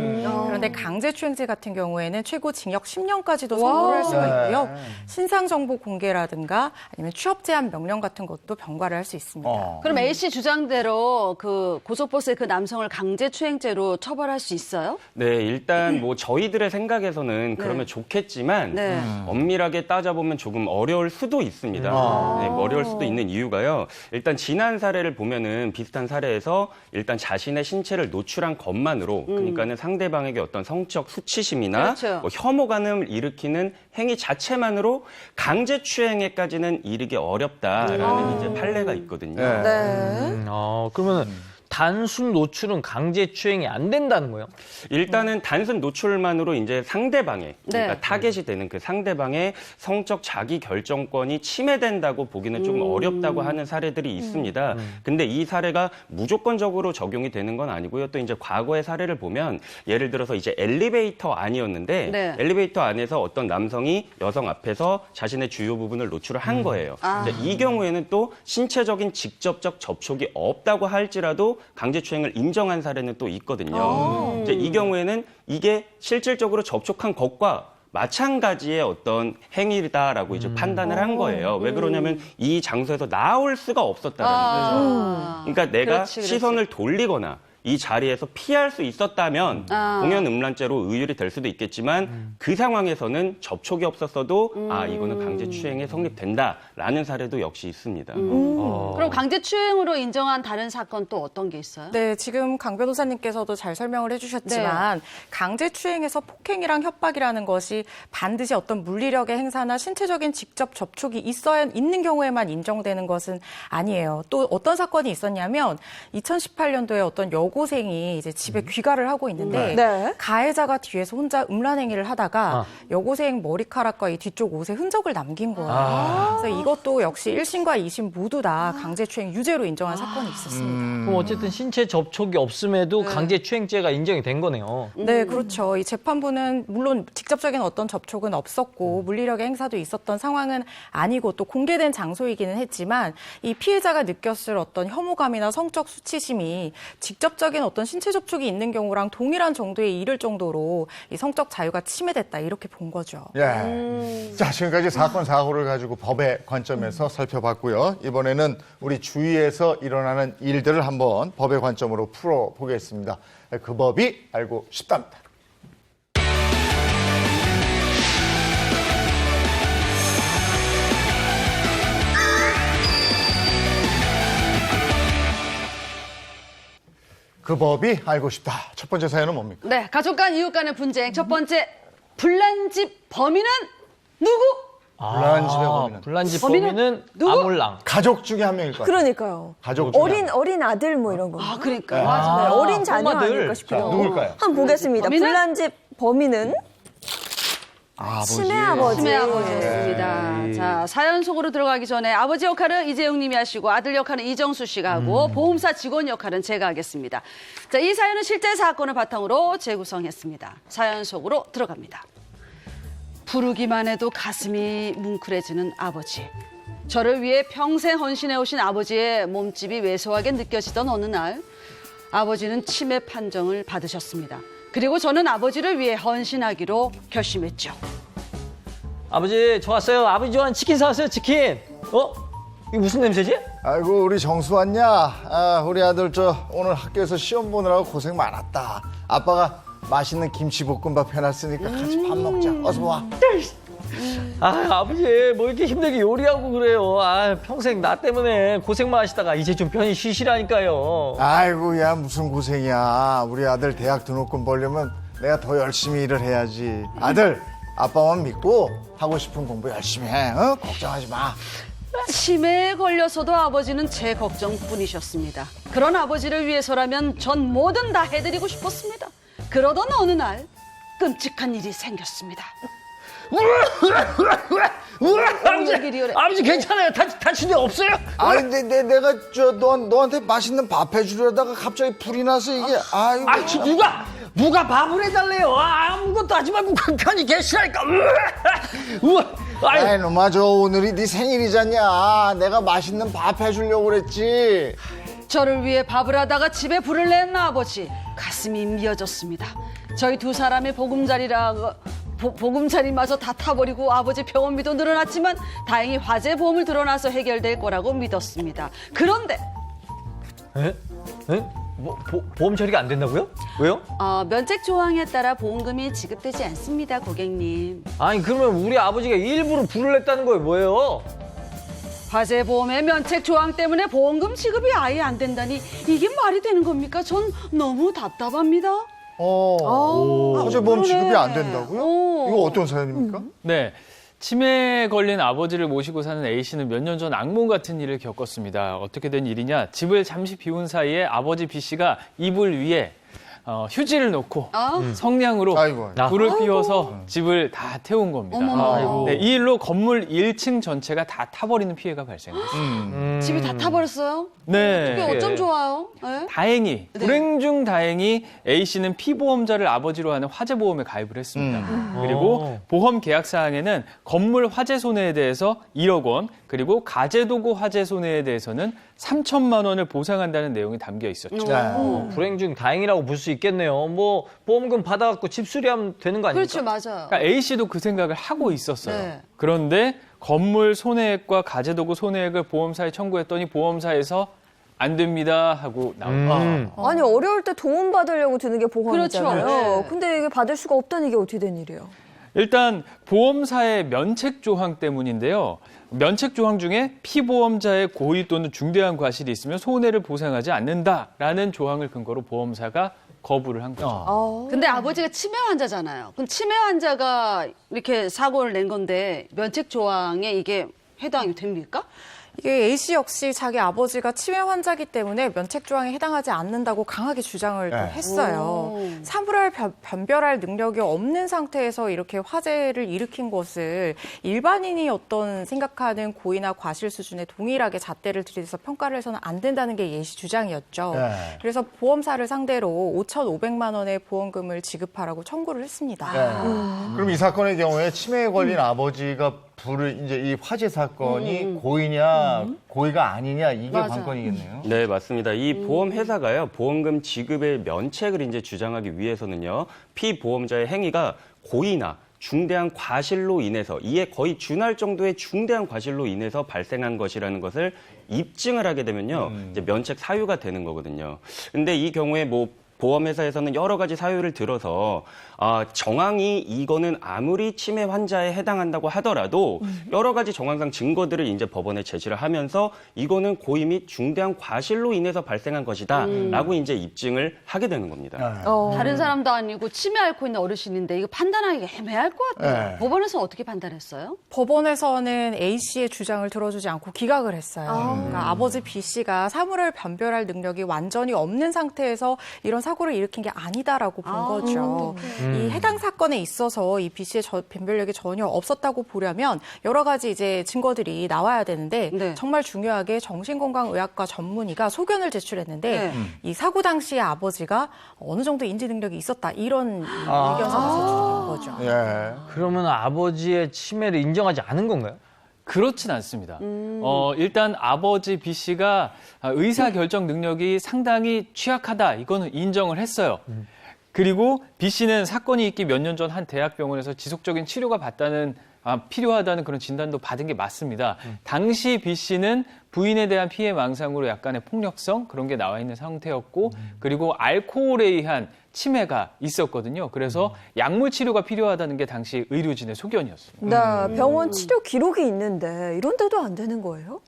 그런데 강제추행죄 같은 경우에는 최고 징역 10년까지도 선고를 할 수가 있고요. 신상정보 공개라든가 아니면 취업 제한 명령 같은 것도 병과를 할 수 있습니다. 그럼 A씨 주장대로 그 고속버스의 그 남성을 강제추행죄로 처벌할 수 있어요? 네, 일단 뭐 저희들의 생각에서는 그러면 좋겠지만 네. 엄밀하게 따져보면 조금 어려울 수도 있습니다. 네, 어려울 수도 있는 이유가요. 일단 지난 사례를 보면은 비슷한 사례에서 일단 자신의 신체를 노출한 것만으로 그러니까는 상대방에게 어떤 성적 수치심이나 그렇죠. 뭐 혐오감을 일으키는 행위 자체만으로 강제추행에까지는 이르기 어렵다라는 이제 판례가 있거든요. 네. 네. 그러면 단순 노출은 강제추행이 안 된다는 거예요? 일단은 단순 노출만으로 이제 상대방의 그러니까 네. 타겟이 되는 그 상대방의 성적 자기 결정권이 침해된다고 보기는 조금 어렵다고 하는 사례들이 있습니다. 근데 이 사례가 무조건적으로 적용이 되는 건 아니고요. 또 이제 과거의 사례를 보면 예를 들어서 이제 엘리베이터 안이었는데 네. 엘리베이터 안에서 어떤 남성이 여성 앞에서 자신의 주요 부분을 노출을 한 거예요. 이제 이 경우에는 또 신체적인 직접적 접촉이 없다고 할지라도 강제추행을 인정한 사례는 또 있거든요. 이제 이 경우에는 이게 실질적으로 접촉한 것과 마찬가지의 어떤 행위다라고 이제 판단을 한 거예요. 왜 그러냐면 이 장소에서 나올 수가 없었다는 거죠. 그러니까 내가 그렇지. 시선을 돌리거나 이 자리에서 피할 수 있었다면 공연 음란죄로 의율이 될 수도 있겠지만 그 상황에서는 접촉이 없었어도 이거는 강제추행에 성립된다라는 사례도 역시 있습니다. 그럼 강제추행으로 인정한 다른 사건 또 어떤 게 있어요? 네, 지금 강 변호사님께서도 잘 설명을 해주셨지만 강제추행에서 폭행이랑 협박이라는 것이 반드시 어떤 물리력의 행사나 신체적인 직접 접촉이 있는 경우에만 인정되는 것은 아니에요. 또 어떤 사건이 있었냐면 2018년도에 어떤 여고생이 이제 집에 귀가를 하고 있는데 네. 가해자가 뒤에서 혼자 음란 행위를 하다가 여고생 머리카락과 이 뒤쪽 옷에 흔적을 남긴 거예요. 그래서 이것도 역시 1심과 2심 모두 다 강제추행 유죄로 인정한 사건이 있었습니다. 그럼 어쨌든 신체 접촉이 없음에도 강제추행죄가 인정이 된 거네요. 네, 그렇죠. 이 재판부는 물론 직접적인 어떤 접촉은 없었고 물리력의 행사도 있었던 상황은 아니고 또 공개된 장소이기는 했지만 이 피해자가 느꼈을 어떤 혐오감이나 성적 수치심이 직접적인 어떤 신체 접촉이 있는 경우랑 동일한 정도에 이를 정도로 이 성적 자유가 침해됐다 이렇게 본 거죠. 예. 자, 지금까지 사건 사고를 가지고 법의 관점에서 살펴봤고요. 이번에는 우리 주위에서 일어나는 일들을 한번 법의 관점으로 풀어보겠습니다. 그 법이 알고 싶답니다. 그 법이 알고 싶다. 첫 번째 사연은 뭡니까? 네, 가족 간 이웃 간의 분쟁. 첫 번째, 불난집 범인은 누구? 불난집의 범인은? 불난집 범인은 범인은 누구? 아몰랑. 가족 중에 한 명일 것 같아요. 그러니까요. 가족 중에 어린 아들 뭐 이런 거. 아, 그러니까. 네, 맞아. 어린 자녀 엄마들. 아닐까 자, 싶기도. 누굴까요? 한번 보겠습니다. 범인은? 불난집 범인은 아버지. 치매 아버지. 치매 아버지였습니다. 자, 사연 속으로 들어가기 전에 아버지 역할은 이재용 님이 하시고 아들 역할은 이정수 씨가 하고 보험사 직원 역할은 제가 하겠습니다. 자, 이 사연은 실제 사건을 바탕으로 재구성했습니다. 사연 속으로 들어갑니다. 부르기만 해도 가슴이 뭉클해지는 아버지. 저를 위해 평생 헌신해 오신 아버지의 몸집이 왜소하게 느껴지던 어느 날 아버지는 치매 판정을 받으셨습니다. 그리고 저는 아버지를 위해 헌신하기로 결심했죠. 아버지, 저 왔어요. 아버지 좋아하는 치킨 사왔어요, 치킨. 이게 무슨 냄새지? 아이고, 우리 정수 왔냐? 우리 아들 오늘 학교에서 시험 보느라고 고생 많았다. 아빠가 맛있는 김치볶음밥 해놨으니까 같이 밥 먹자. 어서 와. 아버지, 뭐 이렇게 힘들게 요리하고 그래요. 평생 나 때문에 고생만 하시다가 이제 좀 편히 쉬시라니까요. 아이고, 야, 무슨 고생이야. 우리 아들 대학 등록금 벌려면 내가 더 열심히 일을 해야지. 아들, 아빠만 믿고 하고 싶은 공부 열심히 해. 걱정하지 마. 치매에 걸려서도 아버지는 제 걱정뿐이셨습니다. 그런 아버지를 위해서라면 전 뭐든 다 해드리고 싶었습니다. 그러던 어느 날 끔찍한 일이 생겼습니다. 아버지 괜찮아요. 다친 데 없어요? 아니, 내가 너한테 맛있는 밥 해주려다가 갑자기 불이 나서 이게, 아이고. 누가 밥을 해달래요? 아무것도 하지 말고 편히 계시라니까. 아이, 너 맞아. 오늘이 네 생일이잖냐. 내가 맛있는 밥 해주려고 그랬지. 저를 위해 밥을 하다가 집에 불을 낸 아버지. 가슴이 미어졌습니다. 저희 두 사람의 보금자리마저 다 타버리고 아버지 병원비도 늘어났지만 다행히 화재 보험을 들어놔서 해결될 거라고 믿었습니다. 그런데 에? 보험 처리가 안 된다고요? 왜요? 면책 조항에 따라 보험금이 지급되지 않습니다, 고객님. 아니 그러면 우리 아버지가 일부러 불을 냈다는 거예요, 뭐예요? 화재 보험의 면책 조항 때문에 보험금 지급이 아예 안 된다니 이게 말이 되는 겁니까? 전 너무 답답합니다. 화재보험 그러네. 지급이 안 된다고요? 이거 어떤 사연입니까? 네. 치매에 걸린 아버지를 모시고 사는 A씨는 몇 년 전 악몽 같은 일을 겪었습니다. 어떻게 된 일이냐? 집을 잠시 비운 사이에 아버지 B씨가 이불 위에 휴지를 놓고 성냥으로 아이고. 불을 피워서 집을 다 태운 겁니다. 네, 이 일로 건물 1층 전체가 다 타버리는 피해가 발생했습니다. 집이 다 타버렸어요? 네. 그게 어쩜 좋아요? 네? 다행히 불행 중 다행히 A씨는 피보험자를 아버지로 하는 화재보험에 가입을 했습니다. 그리고 보험 계약 사항에는 건물 화재 손해에 대해서 1억 원, 그리고 가재도구 화재 손해에 대해서는 3천만 원을 보상한다는 내용이 담겨 있었죠. 불행 중 다행이라고 볼 수 있겠네요. 뭐 보험금 받아갖고 집 수리하면 되는 거 아닙니까? 그렇죠, 맞아요. 그러니까 A씨도 그 생각을 하고 있었어요. 네. 그런데 건물 손해액과 가재도구 손해액을 보험사에 청구했더니 보험사에서 안 됩니다 하고 나옵니다. 아니 어려울 때 도움 받으려고 드는 게 보험이잖아요. 그렇죠. 네. 근데 이게 받을 수가 없다는 게 어떻게 된 일이에요? 일단 보험사의 면책 조항 때문인데요. 면책 조항 중에 피보험자의 고의 또는 중대한 과실이 있으면 손해를 보상하지 않는다라는 조항을 근거로 보험사가 거부를 한 거죠. 근데 아버지가 치매 환자잖아요. 그럼 치매 환자가 이렇게 사고를 낸 건데 면책 조항에 이게 해당이 됩니까? 이게 A씨 역시 자기 아버지가 치매 환자이기 때문에 면책 조항에 해당하지 않는다고 강하게 주장을 또 했어요. 사물할 변별할 능력이 없는 상태에서 이렇게 화재를 일으킨 것을 일반인이 어떤 생각하는 고의나 과실 수준에 동일하게 잣대를 들이대서 평가를 해서는 안 된다는 게 A씨 주장이었죠. 그래서 보험사를 상대로 5,500만 원의 보험금을 지급하라고 청구를 했습니다. 그럼 이 사건의 경우에 치매에 걸린 아버지가 불을 이제 이 화재 사건이 고의냐 고의가 아니냐 이게 맞아. 관건이겠네요. 네, 맞습니다. 이 보험 회사가요, 보험금 지급의 면책을 이제 주장하기 위해서는요, 피보험자의 행위가 고의나 중대한 과실로 인해서 이에 거의 준할 정도의 중대한 과실로 인해서 발생한 것이라는 것을 입증을 하게 되면요, 이제 면책 사유가 되는 거거든요. 근데 이 경우에 뭐 보험회사에서는 여러 가지 사유를 들어서 정황이 이거는 아무리 치매 환자에 해당한다고 하더라도 여러 가지 정황상 증거들을 이제 법원에 제시를 하면서 이거는 고의 및 중대한 과실로 인해서 발생한 것이다라고 이제 입증을 하게 되는 겁니다. 다른 사람도 아니고 치매 앓고 있는 어르신인데 이거 판단하기가 애매할 것 같아요. 법원에서 어떻게 판단했어요? 법원에서는 A씨의 주장을 들어주지 않고 기각을 했어요. 그러니까 아버지 B씨가 사물을 변별할 능력이 완전히 없는 상태에서 이런 사고를 일으킨 게 아니다라고 본 거죠. 이 해당 사건에 있어서 이 B씨의 변별력이 전혀 없었다고 보려면 여러 가지 이제 증거들이 나와야 되는데 네. 정말 중요하게 정신건강의학과 전문의가 소견을 제출했는데 이 사고 당시에 아버지가 어느 정도 인지 능력이 있었다 이런 의견서가 제출된 거죠. 예. 그러면 아버지의 치매를 인정하지 않은 건가요? 그렇진 않습니다. 일단 아버지 B 씨가 의사 결정 능력이 상당히 취약하다. 이거는 인정을 했어요. 그리고 B 씨는 사건이 있기 몇 년 전 한 대학병원에서 지속적인 치료가 필요하다는 그런 진단도 받은 게 맞습니다. 당시 B 씨는 부인에 대한 피해 망상으로 약간의 폭력성 그런 게 나와 있는 상태였고 그리고 알코올에 의한 치매가 있었거든요. 그래서 약물 치료가 필요하다는 게 당시 의료진의 소견이었습니다. 네, 병원 치료 기록이 있는데 이런데도 안 되는 거예요?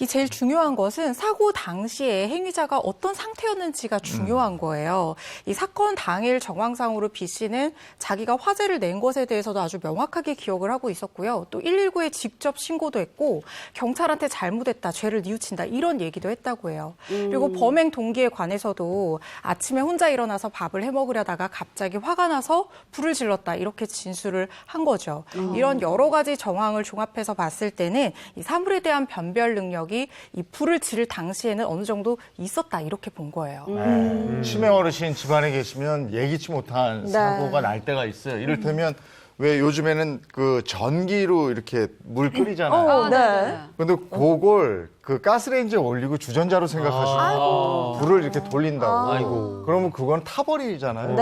이 제일 중요한 것은 사고 당시에 행위자가 어떤 상태였는지가 중요한 거예요. 이 사건 당일 정황상으로 B 씨는 자기가 화재를 낸 것에 대해서도 아주 명확하게 기억을 하고 있었고요. 또 119에 직접 신고도 했고 경찰한테 잘못했다, 죄를 뉘우친다 이런 얘기도 했다고 해요. 그리고 범행 동기에 관해서도 아침에 혼자 일어나서 밥을 해 먹으려다가 갑자기 화가 나서 불을 질렀다 이렇게 진술을 한 거죠. 이런 여러 가지 정황을 종합해서 봤을 때는 이 사물에 대한 변별 능력이 이 불을 지를 당시에는 어느 정도 있었다 이렇게 본 거예요. 치매 어르신 집안에 계시면 예기치 못한 사고가 날 때가 있어요. 이를테면 왜 요즘에는 그 전기로 이렇게 물 끓이잖아요. 네. 근데 그걸 그 가스레인지에 올리고 주전자로 생각하시고 불을 이렇게 돌린다고. 그러면 그건 타버리잖아요.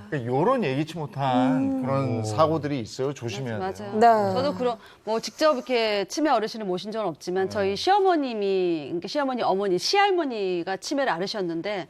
그러니까 이런 예기치 못한 그런 사고들이 있어요. 조심해야 돼요. 맞아요. 네. 저도 뭐 직접 이렇게 치매 어르신을 모신 적은 없지만 저희 시어머님이, 그러니까 시어머니, 어머니, 시할머니가 치매를 앓으셨는데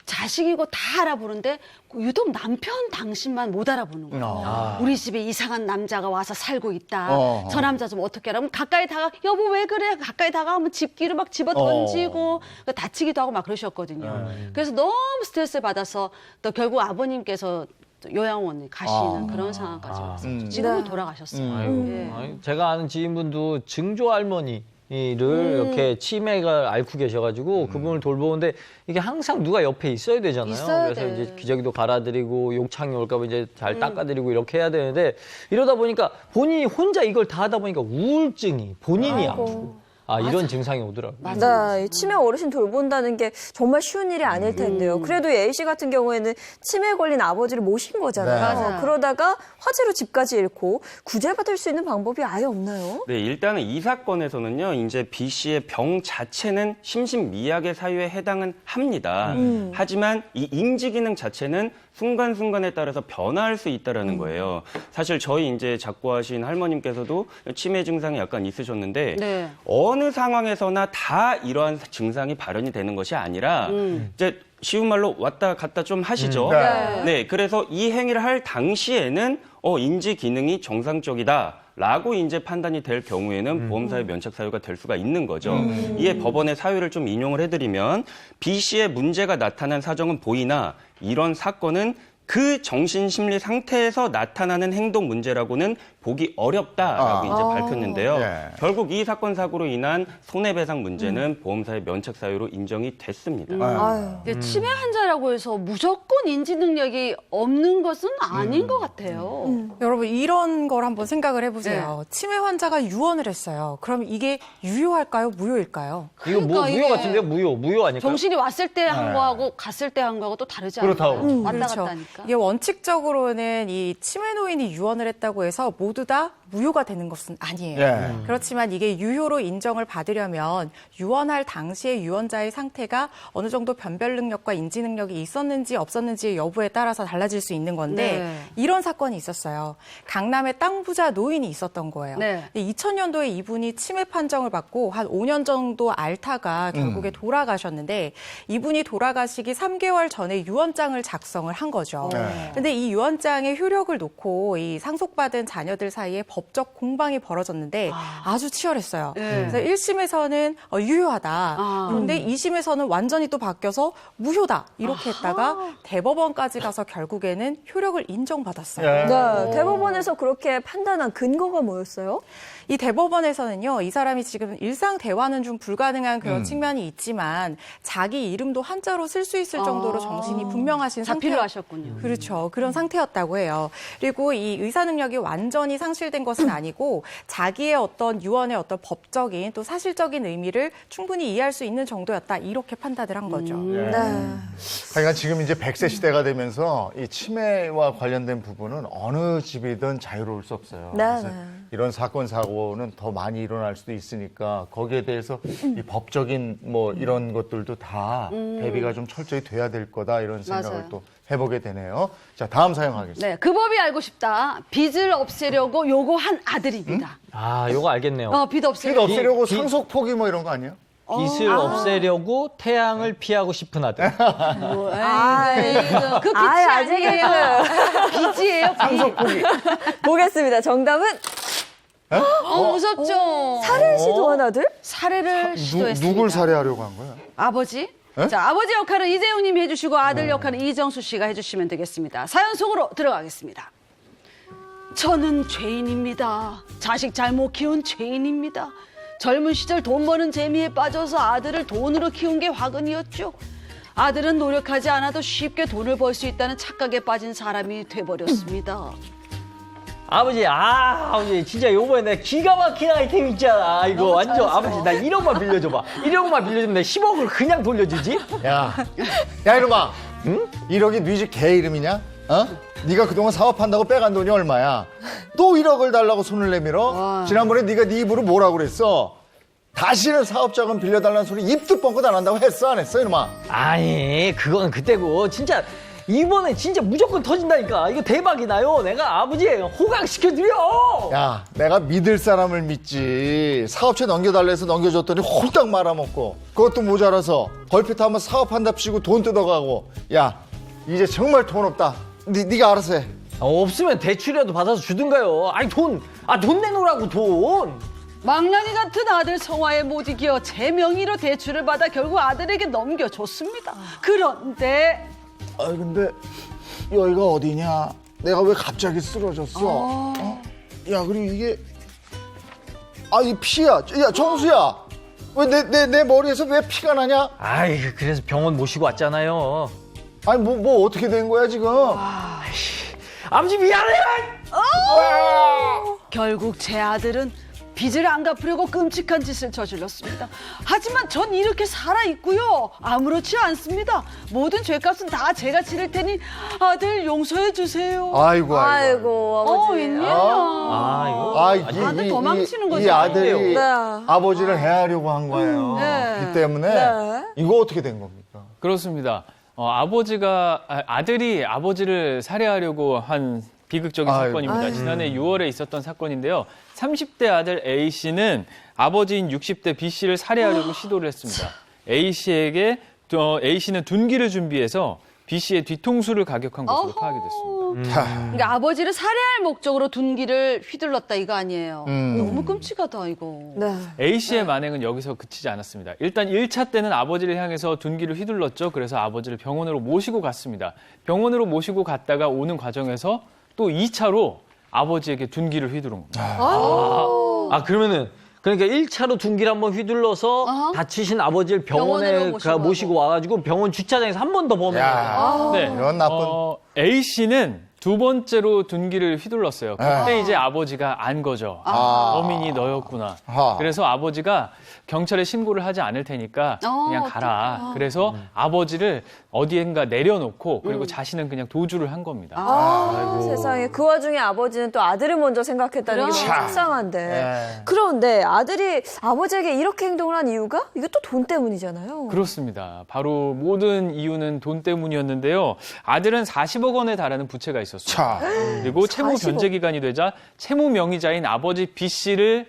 자식이고 다 알아보는데 유독 남편 당신만 못 알아보는 거예요. 우리 집에 이상한 남자가 와서 살고 있다. 저 남자 좀 어떻게 알아? 그럼 가까이 여보 왜 그래? 가까이 다가가면 집기를 막 집어 던지고 다치기도 하고 막 그러셨거든요. 그래서 너무 스트레스를 받아서 또 결국 아버님께서 또 요양원에 가시는 그런 상황까지 왔었죠. 지금은 돌아가셨어요. 아이고, 예. 아이고, 제가 아는 지인분도 증조 할머니를 이렇게 치매가 앓고 계셔가지고 그분을 돌보는데 이게 항상 누가 옆에 있어야 되잖아요. 있어야 그래서 돼. 이제 기저귀도 갈아드리고 욕창이 올까봐 이제 잘 닦아드리고 이렇게 해야 되는데 이러다 보니까 본인이 혼자 이걸 다 하다 보니까 우울증이 본인이 아프고 이런 증상이 오더라고요. 네, 이 치매 어르신 돌본다는 게 정말 쉬운 일이 아닐 텐데요. 그래도 예희 씨 같은 경우에는 치매에 걸린 아버지를 모신 거잖아요. 네. 맞아요. 그러다가 화재로 집까지 잃고 구제받을 수 있는 방법이 아예 없나요? 네, 일단은 이 사건에서는요, 이제 B 씨의 병 자체는 심신미약의 사유에 해당은 합니다. 하지만 이 인지 기능 자체는 순간순간에 따라서 변화할 수 있다라는 거예요. 사실 저희 이제 작고하신 할머님께서도 치매 증상이 약간 있으셨는데 네. 어느 상황에서나 다 이러한 증상이 발현이 되는 것이 아니라 이제 쉬운 말로 왔다 갔다 좀 하시죠. 네, 그래서 이 행위를 할 당시에는 인지 기능이 정상적이다라고 이제 판단이 될 경우에는 보험사의 면책 사유가 될 수가 있는 거죠. 이에 법원의 사유를 좀 인용을 해드리면 B 씨의 문제가 나타난 사정은 보이나 이런 사건은 그 정신심리 상태에서 나타나는 행동 문제라고는 보기 어렵다라고 이제 밝혔는데요. 예. 결국 이 사건 사고로 인한 손해배상 문제는 보험사의 면책 사유로 인정이 됐습니다. 근데 치매 환자라고 해서 무조건 인지 능력이 없는 것은 아닌 것 같아요. 여러분 이런 걸 한번 생각을 해보세요. 치매 환자가 유언을 했어요. 그럼 이게 유효할까요? 무효일까요? 이거 뭐 그러니까 무효 이게 같은데요? 무효 아닐까요? 정신이 왔을 때 한 거하고 갔을 때 한 거하고 또 다르지 않아요? 그렇다고. 왔다 그렇죠. 갔다 하니까. 이게 원칙적으로는 이 치매 노인이 유언을 했다고 해서 모두 다 무효가 되는 것은 아니에요. 예. 그렇지만 이게 유효로 인정을 받으려면 유언할 당시의 유언자의 상태가 어느 정도 변별 능력과 인지 능력이 있었는지 없었는지의 여부에 따라서 달라질 수 있는 건데 네. 이런 사건이 있었어요. 강남에 땅 부자 노인이 있었던 거예요. 네. 2000년도에 이분이 치매 판정을 받고 한 5년 정도 앓다가 결국에 돌아가셨는데 이분이 돌아가시기 3개월 전에 유언장을 작성을 한 거죠. 근데 이 유언장의 효력을 놓고 이 상속받은 자녀들 사이에 법적 공방이 벌어졌는데 아주 치열했어요. 그래서 1심에서는 유효하다. 그런데 2심에서는 완전히 또 바뀌어서 무효다. 이렇게 했다가 대법원까지 가서 결국에는 효력을 인정받았어요. 예. 네, 대법원에서 그렇게 판단한 근거가 뭐였어요? 이 대법원에서는요, 이 사람이 지금 일상 대화는 좀 불가능한 그런 측면이 있지만 자기 이름도 한자로 쓸 수 있을 정도로 정신이 분명하신 자필을 상태. 하셨군요. 그렇죠. 그런 상태였다고 해요. 그리고 이 의사 능력이 완전히 상실된 것은 아니고 자기의 어떤 유언의 어떤 법적인 또 사실적인 의미를 충분히 이해할 수 있는 정도였다. 이렇게 판단을 한 거죠. 네. 하여간 지금 이제 100세 시대가 되면서 이 치매와 관련된 부분은 어느 집이든 자유로울 수 없어요. 네, 그래서 네. 이런 사건 사고는 더 많이 일어날 수도 있으니까 거기에 대해서 이 법적인 뭐 이런 것들도 다 대비가 좀 철저히 돼야 될 거다 이런 생각을 맞아요. 또 해보게 되네요. 자, 다음 사용하겠습니다. 네, 그 법이 알고 싶다. 빚을 없애려고 요거한 아들입니다. 요거 알겠네요. 빚 빚 없애려고. 없애려고 상속 포기 뭐 이런 거 아니에요? 빚을 없애려고 태양을 피하고 싶은 아들. 그 빚이 아니에요. 빚이에요, 빚. 상속 포기. 보겠습니다. 정답은 무섭죠. 살해 시도한 아들? 살해를 시도했습니다. 누굴 살해하려고 한 거야? 아버지? 에? 자, 아버지 역할은 이재용 님이 해주시고 아들 역할은 이정수 씨가 해주시면 되겠습니다. 사연 속으로 들어가겠습니다. 저는 죄인입니다. 자식 잘못 키운 죄인입니다. 젊은 시절 돈 버는 재미에 빠져서 아들을 돈으로 키운 게 화근이었죠. 아들은 노력하지 않아도 쉽게 돈을 벌 수 있다는 착각에 빠진 사람이 돼버렸습니다. 아버지 진짜 요번에 내가 기가 막힌 아이템 있잖아. 이거 완전 아버지 나 1억만 빌려줘봐. 1억만 빌려주면 내가 10억을 그냥 돌려주지? 야 이놈아. 응? 1억이 네 집 개 이름이냐? 어? 네가 그동안 사업한다고 빼간 돈이 얼마야? 또 1억을 달라고 손을 내밀어? 지난번에 네가 네 입으로 뭐라고 그랬어? 다시는 사업자금 빌려달라는 소리 입도 뻥끗 안 한다고 했어 안 했어 이놈아? 아니 그건 그때고 진짜 이번에 진짜 무조건 터진다니까. 이거 대박이 나요. 내가 아버지 호강시켜드려. 야 내가 믿을 사람을 믿지. 사업체 넘겨달라 해서 넘겨줬더니 홀딱 말아먹고 그것도 모자라서 걸핏 한번 사업한답시고 돈 뜯어가고. 야 이제 정말 돈 없다. 네가 알아서 해. 없으면 대출이라도 받아서 주든가요. 아니 돈 내놓으라고 돈. 망나니 같은 아들 성화에 못 이겨 제 명의로 대출을 받아 결국 아들에게 넘겨줬습니다. 그런데 아 근데 여기가 어디냐? 내가 왜 갑자기 쓰러졌어? 야, 그리고 이게 이 피야. 야, 정수야. 왜 내 머리에서 왜 피가 나냐? 아이, 그래서 병원 모시고 왔잖아요. 아니, 뭐 어떻게 된 거야, 지금? 아버지 미안해! 결국 제 아들은 빚을 안 갚으려고 끔찍한 짓을 저질렀습니다. 하지만 전 이렇게 살아있고요. 아무렇지 않습니다. 모든 죄값은 다 제가 치를 테니 아들 용서해 주세요. 아이고. 아버지. 웬일이야. 아들 도망치는 거죠. 이 아들이 네. 아버지를 해하려고 한 거예요. 네. 이 때문에. 네. 이거 어떻게 된 겁니까? 그렇습니다. 아들이 아버지를 살해하려고 한 비극적인 아이고. 사건입니다. 지난해 6월에 있었던 사건인데요. 30대 아들 A 씨는 아버지인 60대 B 씨를 살해하려고 시도를 했습니다. A 씨는 둔기를 준비해서 B 씨의 뒤통수를 가격한 것으로 파악이 됐습니다. 그러니까 아버지를 살해할 목적으로 둔기를 휘둘렀다 이거 아니에요. 너무 끔찍하다 이거. 네. A 씨의 만행은 여기서 그치지 않았습니다. 일단 1차 때는 아버지를 향해서 둔기를 휘둘렀죠. 그래서 아버지를 병원으로 모시고 갔습니다. 병원으로 모시고 갔다가 오는 과정에서 또 2차로 아버지에게 둔기를 휘두른 겁니다. 그러면은 그러니까 1차로 둔기를 한번 휘둘러서 다치신 아버지를 병원에 병원으로 모시고 와가지고 병원 주차장에서 한 번 더 범행했다. 네. 이런 나쁜. A 씨는 두 번째로 둔기를 휘둘렀어요. 그때 이제 아버지가 안 거죠. 범인이 너였구나. 그래서 아버지가 경찰에 신고를 하지 않을 테니까 그냥 가라. 그래서 아버지를 어디엔가 내려놓고 그리고 자신은 그냥 도주를 한 겁니다. 세상에. 그 와중에 아버지는 또 아들을 먼저 생각했다는 게 너무 속상한데. 네. 그런데 아들이 아버지에게 이렇게 행동을 한 이유가? 이게 또 돈 때문이잖아요. 그렇습니다. 바로 모든 이유는 돈 때문이었는데요. 아들은 40억 원에 달하는 부채가 있었어요. 그리고 채무 40억. 변제 기간이 되자 채무 명의자인 아버지 B 씨를